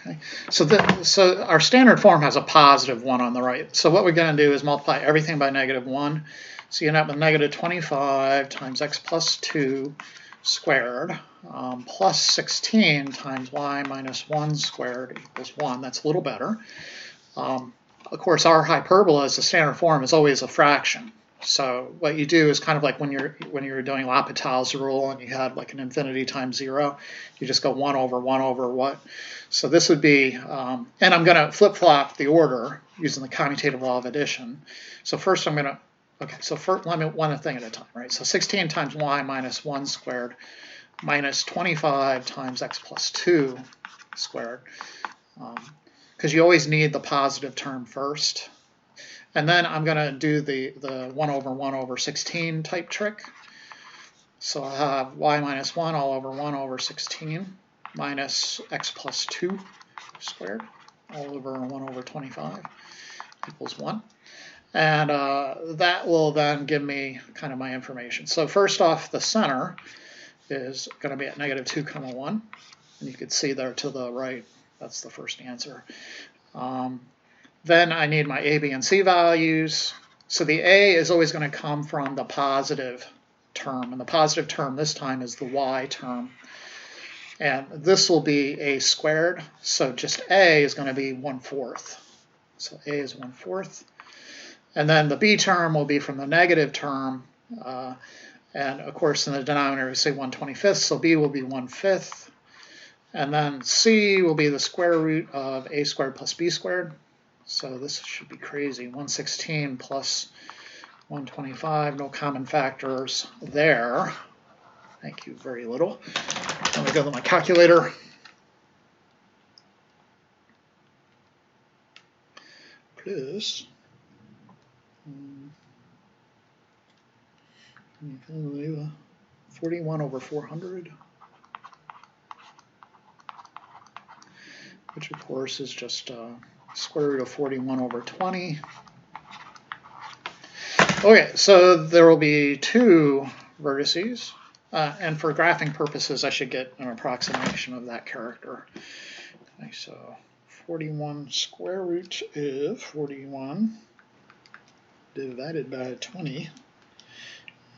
Okay. So our standard form has a positive 1 on the right. So what we're going to do is multiply everything by negative 1. So you end up with negative 25 times x plus 2 squared plus 16 times y minus 1 squared equals 1. That's a little better. Of course, our hyperbola as the standard form is always a fraction. So what you do is kind of like when you're doing L'Hopital's rule and you had like an infinity times 0, you just go 1 over what. So this would be, and I'm going to flip-flop the order using the commutative law of addition. So first I'm going to, okay, so first let me one thing at a time, right? So 16 times y minus 1 squared minus 25 times x plus 2 squared, because you always need the positive term first. And then I'm going to do the 1 over 16 type trick. So I'll have y minus 1 all over 1 over 16. minus x plus 2 squared all over 1 over 25 equals 1. And that will then give me kind of my information. So first off, the center is going to be at negative 2, 1. And you can see there to the right, that's the first answer. Then I need my a, b, and c values. So the a is always going to come from the positive term. And the positive term this time is the y term. And this will be a squared. So just a is going to be 1/4. So a is 1/4. And then the b term will be from the negative term. And of course, in the denominator, we say 1/25, so b will be 1/5. And then c will be the square root of a squared plus b squared. So this should be crazy. 116 plus 125, no common factors there. Thank you very little. Let me go to my calculator. Plus 41 over 400, which of course is just square root of 41 over 20. Okay, so there will be 2 vertices, and for graphing purposes, I should get an approximation of that character. Okay, so 41 square root of 41 divided by 20.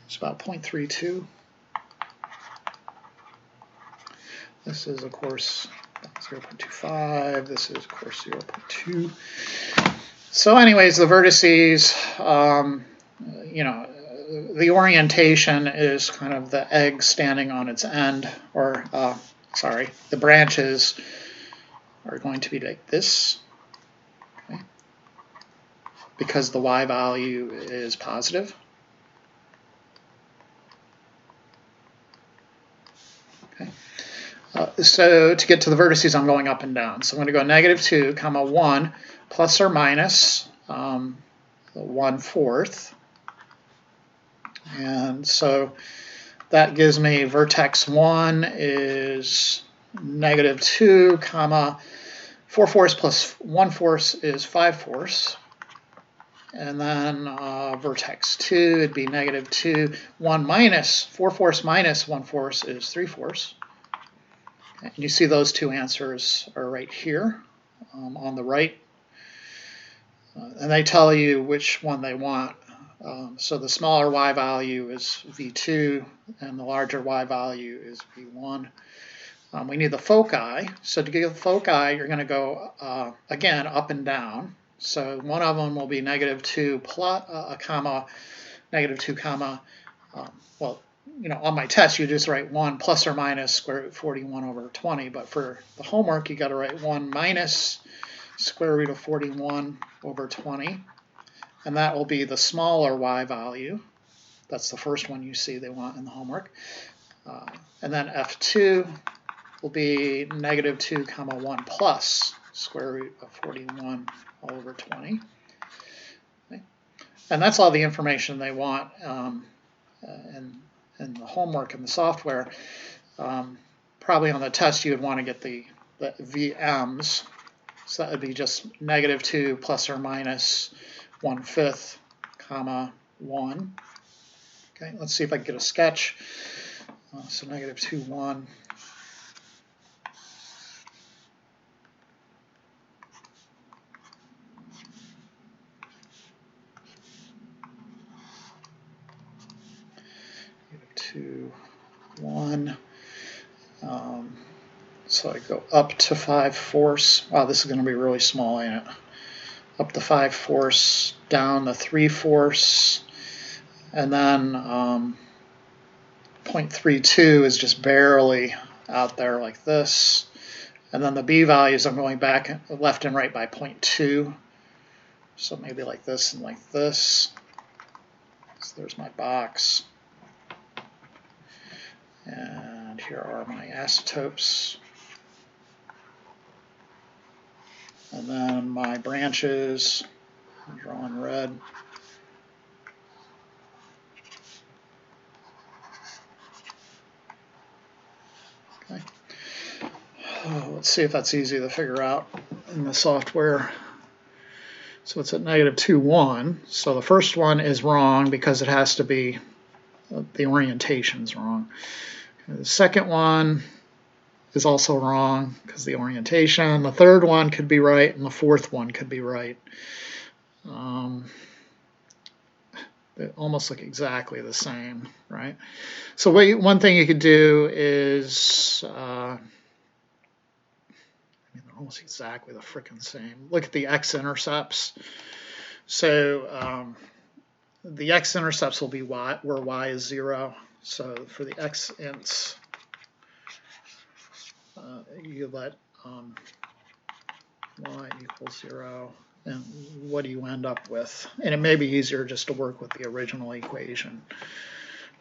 It's about 0.32. This is, of course, 0.25. This is, of course, 0.2. So anyways, the vertices, you know, the orientation is kind of the egg standing on its end, or, sorry, the branches are going to be like this, okay, because the y value is positive. Okay. So to get to the vertices, I'm going up and down. So I'm going to go negative 2, 1, plus or minus 1/4. And so that gives me vertex 1 is negative 2, 4/4 plus 1/4 is 5/4. And then vertex 2 would be negative 2, 1 minus 4/4 minus 1/4 is 3/4. And you see those 2 answers are right here on the right. And they tell you which one they want. So the smaller y value is V2, and the larger y value is V1. We need the foci. So to get the foci, you're going to go, again, up and down. So one of them will be negative 2 plus, negative 2, well, you know, on my test, you just write 1 plus or minus square root 41 over 20. But for the homework, you got to write 1 minus square root of 41 over 20. And that will be the smaller y value. That's the first one you see they want in the homework. And then F2 will be negative 2, 1 plus square root of 41 all over 20. Okay. And that's all the information they want in the homework and the software. Probably on the test you would want to get the VMs. So that would be just negative 2 plus or minus 1/5, 1. Okay, let's see if I can get a sketch. So negative 2, 1. Negative 2, 1. So I go up to 5/4. Wow, this is going to be really small, ain't it? Up to 5/4, down to 3/4, and then 0.32 is just barely out there like this. And then the b values, I'm going back left and right by 0.2. So maybe like this and like this. So there's my box. And here are my isotopes. And then my branches, I'm drawing red. Okay. let's see if that's easy to figure out in the software. So it's at -2, 1. So the first one is wrong because it has to be, the orientation's wrong. The second one is also wrong because the orientation. The third one could be right, and the fourth one could be right. They almost look exactly the same, right? So one thing you could do is, I mean, they're almost exactly the frickin' same. Look at the X-Intercepts. So the X-Intercepts will be y, where y is 0. So for the X-Ints, you let y equals 0. And what do you end up with? And it may be easier just to work with the original equation.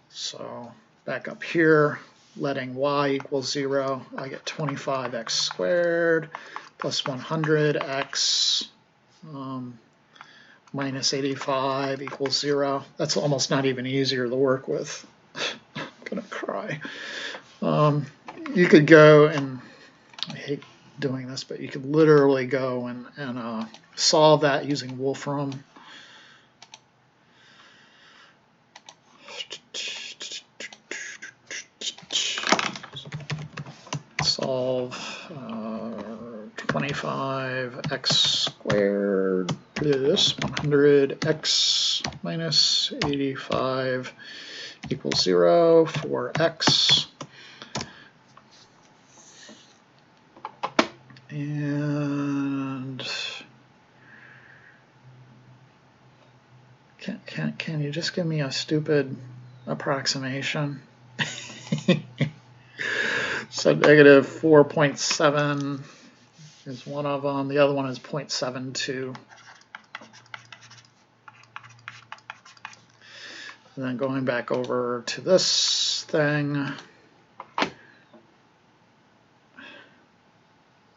So back up here, letting y equals 0, I get 25x squared plus 100x minus 85 equals 0. That's almost not even easier to work with. I'm gonna cry. You could go and, I hate doing this, but you could literally go and solve that using Wolfram. Solve 25x squared plus 100x minus 85 equals 0 for x. And can you just give me a stupid approximation? So negative 4.7 is one of them. The other one is 0.72. And then going back over to this thing,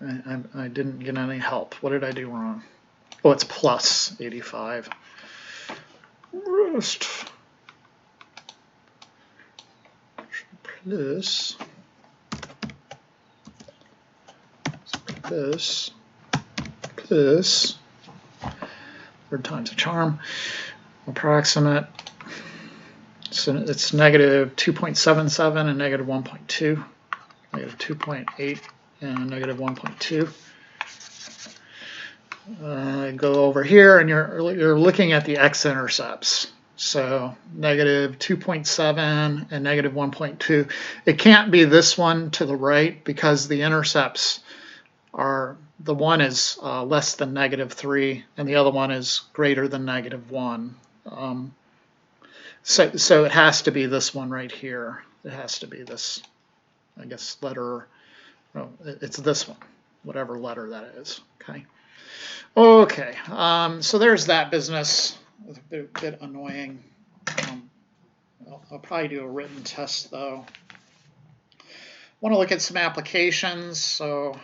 I didn't get any help. What did I do wrong? Oh, it's plus 85. Rest. Plus this plus third time's a charm. Approximate. So it's negative 2.77 and negative 1.2. Negative 2.8 and negative 1.2. Go over here and you're looking at the X-intercepts. So negative 2.7 and negative 1.2. It can't be this one to the right because the intercepts are, the one is less than -3 and the other one is greater than -1. So it has to be this one right here. It has to be this, I guess, letter. Oh, it's this one, whatever letter that is. Okay. Okay. So there's that business. It's a bit annoying. I'll probably do a written test though. Want to look at some applications, so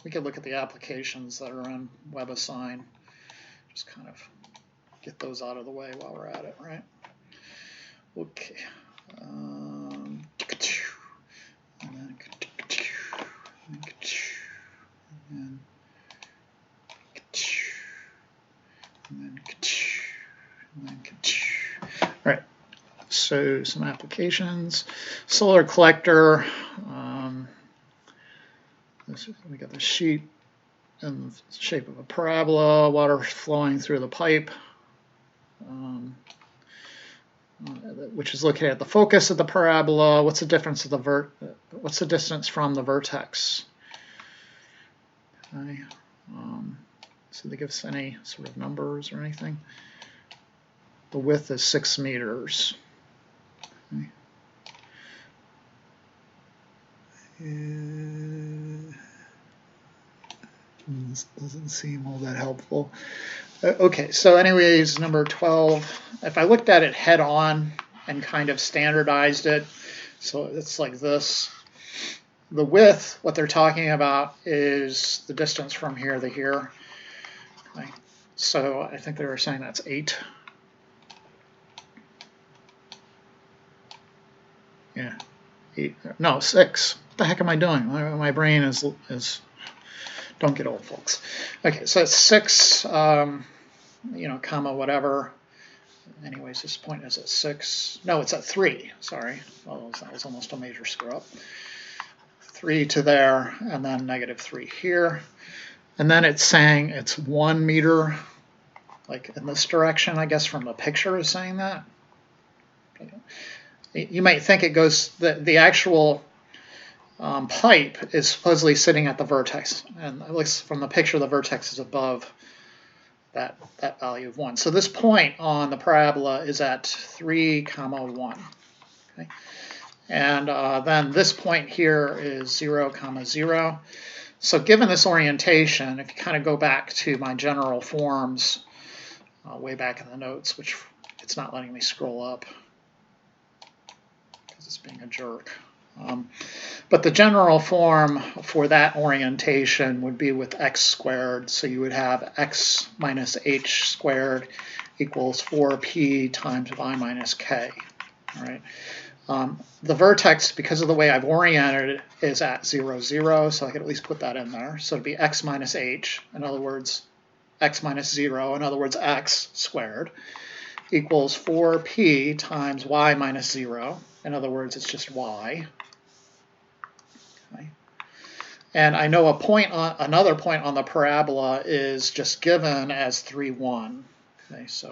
we could look at the applications that are in WebAssign. Just kind of get those out of the way while we're at it, right? Okay. And then all right. So some applications. Solar collector. We got the sheet in the shape of a parabola, water flowing through the pipe, which is located at the focus of the parabola. What's the difference of the what's the distance from the vertex? Okay. So they give us any sort of numbers or anything. The width is 6 meters. Okay. This doesn't seem all that helpful. Okay, so anyways, number 12, if I looked at it head on and kind of standardized it, so it's like this. The width, what they're talking about is the distance from here to here. Okay. So I think they were saying that's 8. Yeah, 8, no, 6. the heck am I doing? My brain is don't get old, folks. Okay, so it's 6, comma, whatever. Anyways, this point is at 6. No, it's at 3. Sorry. Well, that was almost a major screw up. 3 to there, and then -3 here. And then it's saying it's 1 meter, like in this direction, I guess, from the picture is saying that. You might think it goes, the actual pipe is supposedly sitting at the vertex, and at least from the picture, the vertex is above that value of 1. So this point on the parabola is at 3, 1. Okay? And then this point here is 0, 0. So given this orientation, if you kind of go back to my general forms way back in the notes, which it's not letting me scroll up because it's being a jerk. But the general form for that orientation would be with x squared. So you would have x minus h squared equals 4p times y minus k. All right. The vertex, because of the way I've oriented it, is at 0, 0, so I could at least put that in there. So it'd be x minus h, in other words, x minus 0, in other words, x squared, equals 4p times y minus 0. In other words, it's just y. Okay. And I know another point on the parabola is just given as 3, 1. Okay, so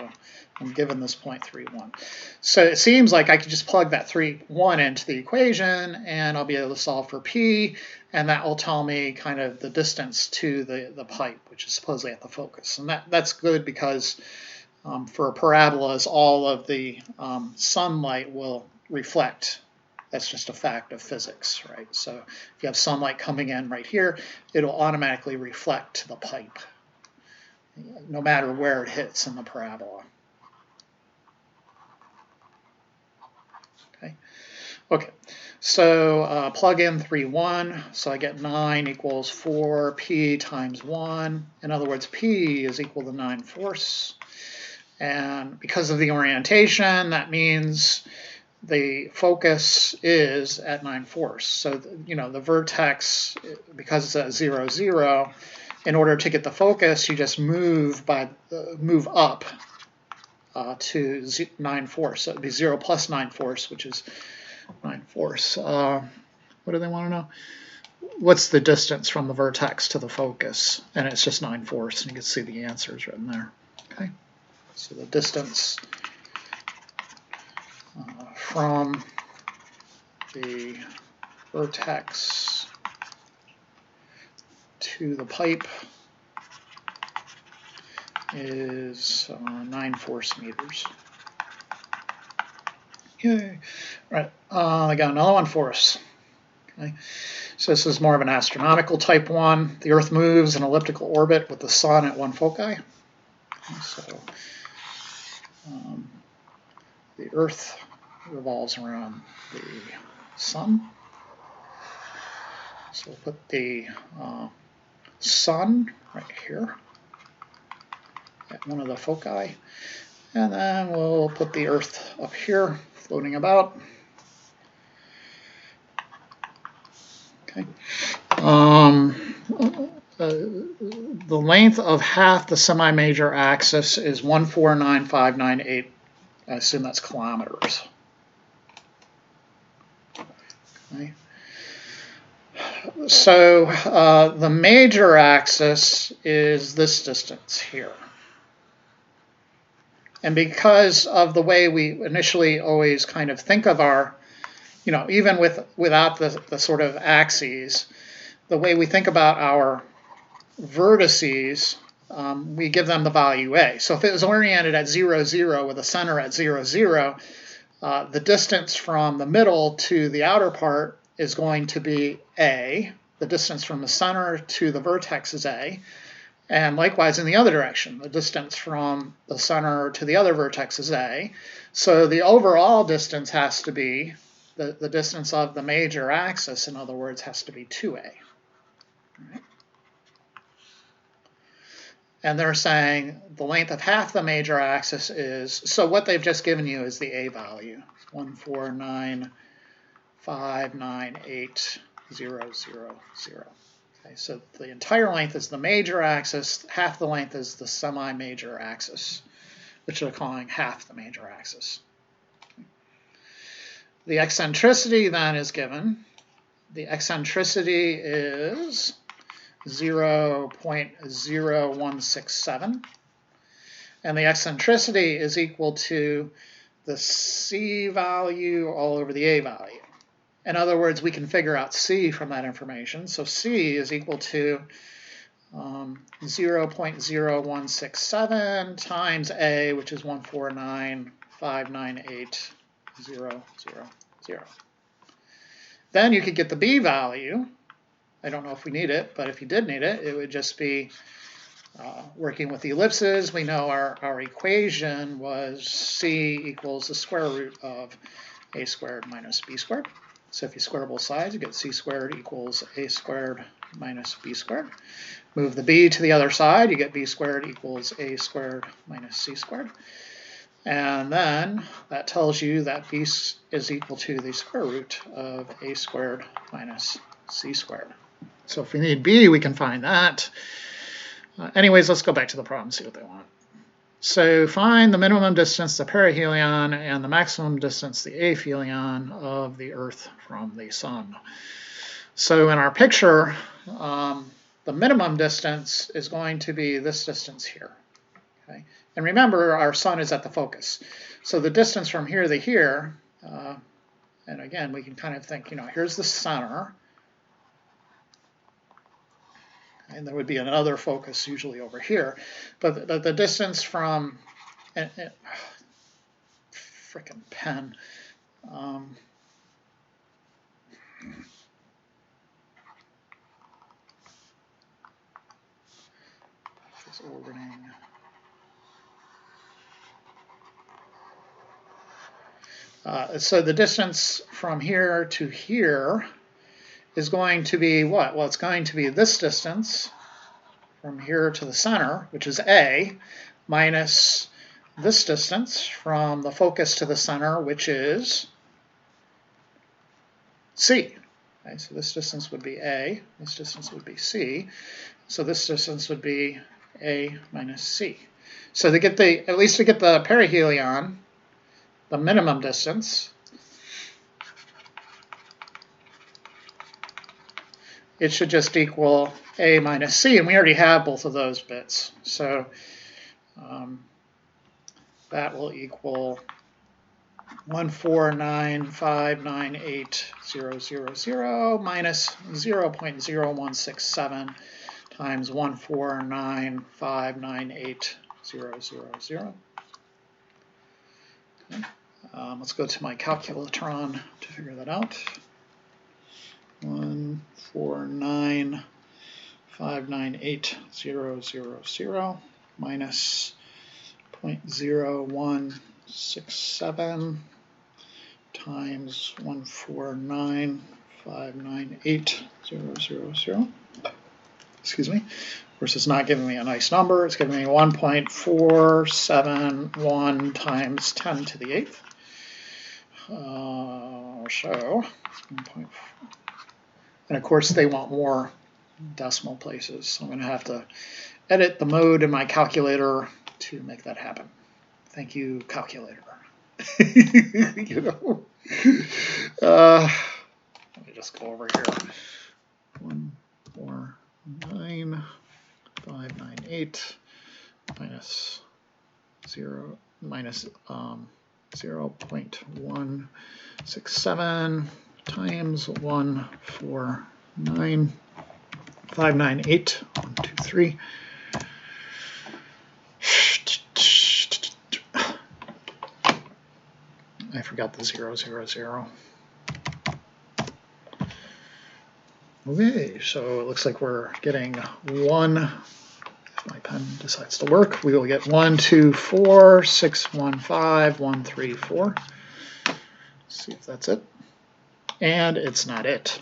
I'm given this point 3, 1. So it seems like I could just plug that 3, 1 into the equation, and I'll be able to solve for p, and that will tell me kind of the distance to the pipe, which is supposedly at the focus. And that's good because for parabolas, all of the sunlight will reflect. That's just a fact of physics, right? So if you have sunlight coming in right here, it'll automatically reflect to the pipe, no matter where it hits in the parabola. Okay, so plug in 3, 1, so I get 9 equals 4p times 1. In other words, p is equal to 9/4. And because of the orientation, that means the focus is at 9/4. So, the vertex, because it's at 0, 0, in order to get the focus, you just move up to 9/4. So it'd be 0 plus 9/4, which is 9/4. What do they want to know? What's the distance from the vertex to the focus? And it's just 9/4, and you can see the answers written there. Okay, so the distance from the vertex to the pipe is 9/4 meters. Yay. Right, I got another one for us. Okay. So this is more of an astronomical type one. The Earth moves in elliptical orbit with the Sun at one foci. Okay, so the Earth revolves around the Sun. So we'll put the Sun right here at one of the foci. And then we'll put the Earth up here, floating about. Okay. The length of half the semi-major axis is 149598. I assume that's kilometers. Okay. So the major axis is this distance here. And because of the way we initially always kind of think of our, even without the sort of axes, the way we think about our vertices, we give them the value a. So if it was oriented at 0, 0 with a center at 0, 0, the distance from the middle to the outer part is going to be a. The distance from the center to the vertex is a. And likewise in the other direction, the distance from the center to the other vertex is a. So the overall distance has to be, the distance of the major axis, in other words, has to be 2a. Right. And they're saying the length of half the major axis is, so what they've just given you is the a value, 149598 0, 0, 0. Okay, so the entire length is the major axis, half the length is the semi-major axis, which we're calling half the major axis. The eccentricity then is given. The eccentricity is 0.0167, and the eccentricity is equal to the C value all over the A value. In other words, we can figure out C from that information. So C is equal to 0.0167 times A, which is 149,598,000. Then you could get the B value. I don't know if we need it, but if you did need it, it would just be working with the ellipses. We know our equation was C equals the square root of A squared minus B squared. So if you square both sides, you get C squared equals A squared minus B squared. Move the B to the other side, you get B squared equals A squared minus C squared. And then that tells you that B is equal to the square root of A squared minus C squared. So if we need B, we can find that. Anyways, let's go back to the problem and see what they want. So find the minimum distance, the perihelion, and the maximum distance, the aphelion, of the Earth from the Sun. So in our picture, the minimum distance is going to be this distance here. Okay? And remember, our Sun is at the focus. So the distance from here to here, and again, we can kind of think, here's the center. And there would be another focus usually over here. But the distance from, frickin' pen. Just orbiting. So the distance from here to here is going to be what? Well, it's going to be this distance from here to the center, which is A, minus this distance from the focus to the center, which is C. Okay, so this distance would be A, this distance would be C, so this distance would be A minus C. So to get at least to get the perihelion, the minimum distance, it should just equal A minus C, and we already have both of those bits. So that will equal 149,598,000 minus 0.0167 times 149,598,000. Okay. Let's go to my calculatron to figure that out. 149,598,000 minus 0.0167 times 149,598,000. Excuse me. Of course, it's not giving me a nice number. It's giving me 1.471 times 10 to the 8th. So, 1.4. And of course, they want more decimal places. So I'm going to have to edit the mode in my calculator to make that happen. Thank you, calculator. Let me just go over here. 149,598 minus 0.167 times 149,598. 1, 2, 3. I forgot the 0, 0, 0. Okay, so it looks like we're getting 1. If my pen decides to work, we will get 1, 2, 4, 6, 1, 5, 1, 3, 4. Let's see if that's it. And it's not it.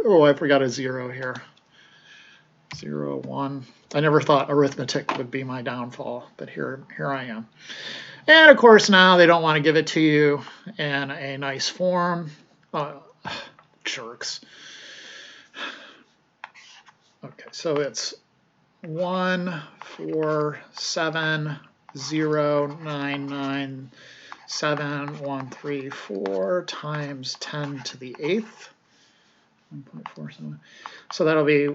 Oh, I forgot a 0 here. 0, 1. I never thought arithmetic would be my downfall, but here I am. And of course now they don't want to give it to you in a nice form. Jerks. Okay, so it's 1, 4, 7, 0, 9, 9, 7, 1, 3, 4 times 10 to the 8th. 1.47. So that'll be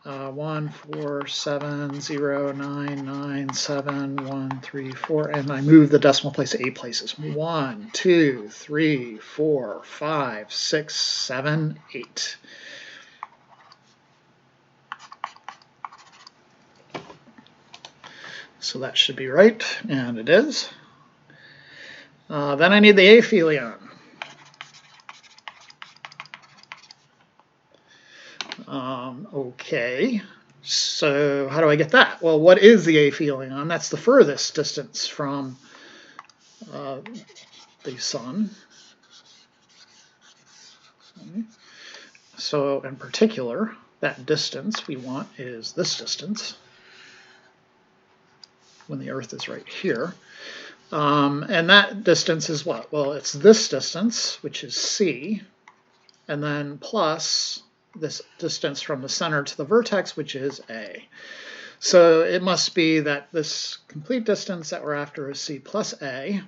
1, 4, 7, 0, 9, 9, 7, 1, 3, 4, and I move the decimal place 8 places. 1, 2, 3, 4, 5, 6, 7, 8. So that should be right, and it is. Then I need the aphelion. Okay, so how do I get that? Well, what is the aphelion? That's the furthest distance from the sun. So in particular, that distance we want is this distance when the Earth is right here. And that distance is what? Well, it's this distance, which is c, and then plus this distance from the center to the vertex, which is a. So it must be that this complete distance that we're after is c plus a.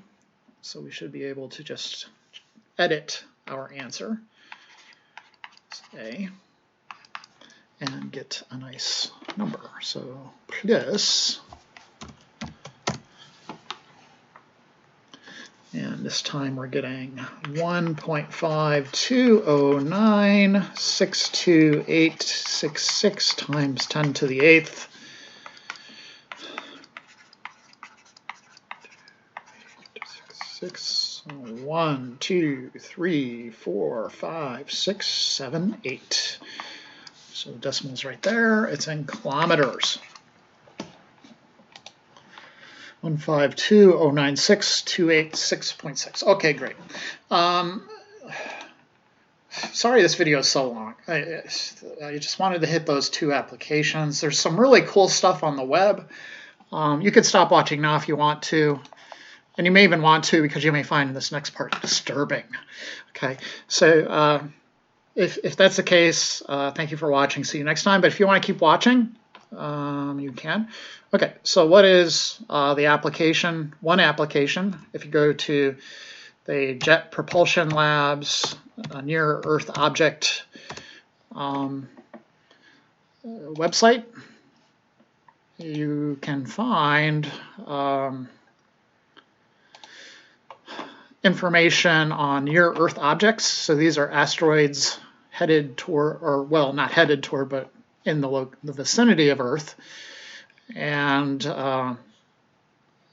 So we should be able to just edit our answer, it's a, and get a nice number. So plus, and this time we're getting 1.5209628666 times 10 to the 8th. Six, 1, 2, 3, 4, 5, 6, 7, 8. So the decimal's right there. It's in kilometers. 152.096.286.6. Okay, great. Sorry this video is so long. I just wanted to hit those 2 applications. There's some really cool stuff on the web. You can stop watching now if you want to. And you may even want to, because you may find this next part disturbing. Okay, so if that's the case, thank you for watching. See you next time. But if you want to keep watching, you can. Okay, so what is the application? One application, if you go to the Jet Propulsion Labs Near Earth Object website, you can find information on near Earth objects. So these are asteroids headed toward, or well, not headed toward, but in the vicinity of Earth. And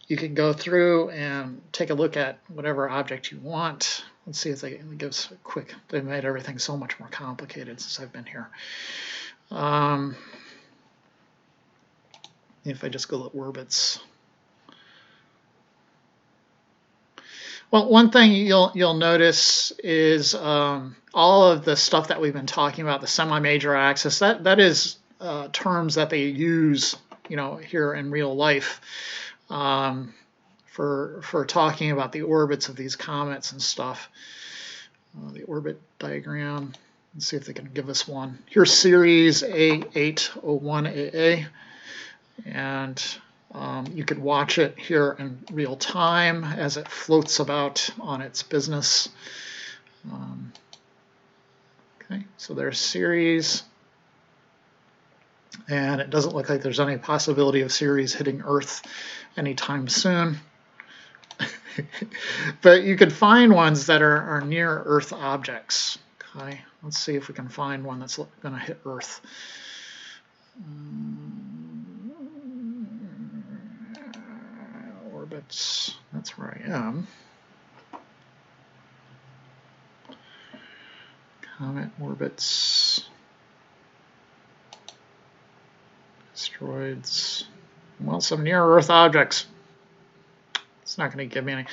you can go through and take a look at whatever object you want. Let's see if they give us a quick, they made everything so much more complicated since I've been here. If I just go to orbits. Well, one thing you'll notice is all of the stuff that we've been talking about, the semi-major axis, that is terms that they use, here in real life for talking about the orbits of these comets and stuff. The orbit diagram. Let's see if they can give us one. Here's series A801AA, and you could watch it here in real time as it floats about on its business. Okay, so there's Ceres, and it doesn't look like there's any possibility of Ceres hitting Earth anytime soon. But you could find ones that are near Earth objects. Okay, let's see if we can find one that's going to hit Earth. Orbits, that's where I am. Comet orbits, asteroids, well, some near-Earth objects. It's not going to give me any.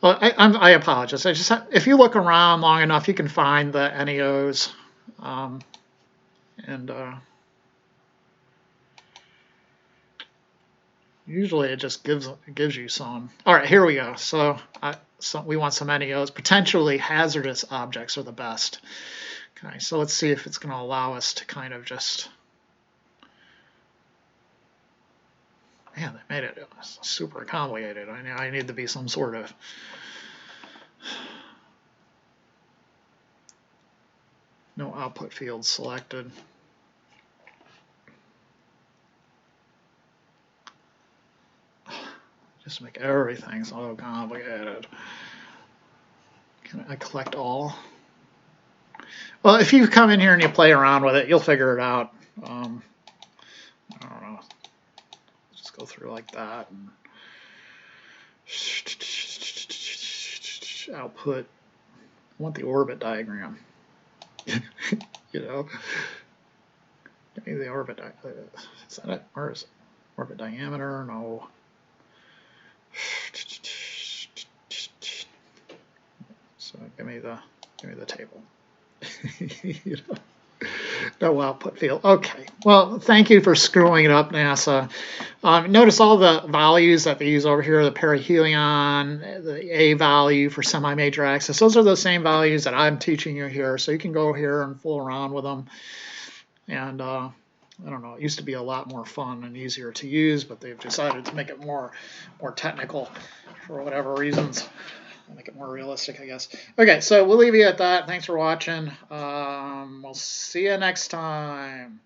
Well, I apologize. If you look around long enough, you can find the NEOs, Usually it just gives you some. All right, here we go. So we want some NEOs. Potentially hazardous objects are the best. Okay, so let's see if it's going to allow us to kind of just. Man, they made it super complicated. I need to be some sort of. No output field selected. Just make everything so complicated. Can I collect all? Well, if you come in here and you play around with it, you'll figure it out. I don't know. Just go through like that. And output. I want the orbit diagram. You know. Give me the orbit. Is that it? Where is it? Orbit diameter? No. So give me the table. You know? No output field. Okay. Well, thank you for screwing it up, NASA. Notice all the values that they use over here, the perihelion, the A value for semi-major axis. Those are the same values that I'm teaching you here. So you can go here and fool around with them. And I don't know, it used to be a lot more fun and easier to use, but they've decided to make it more technical for whatever reasons. Make it more realistic, I guess. Okay, so we'll leave you at that. Thanks for watching. We'll see you next time.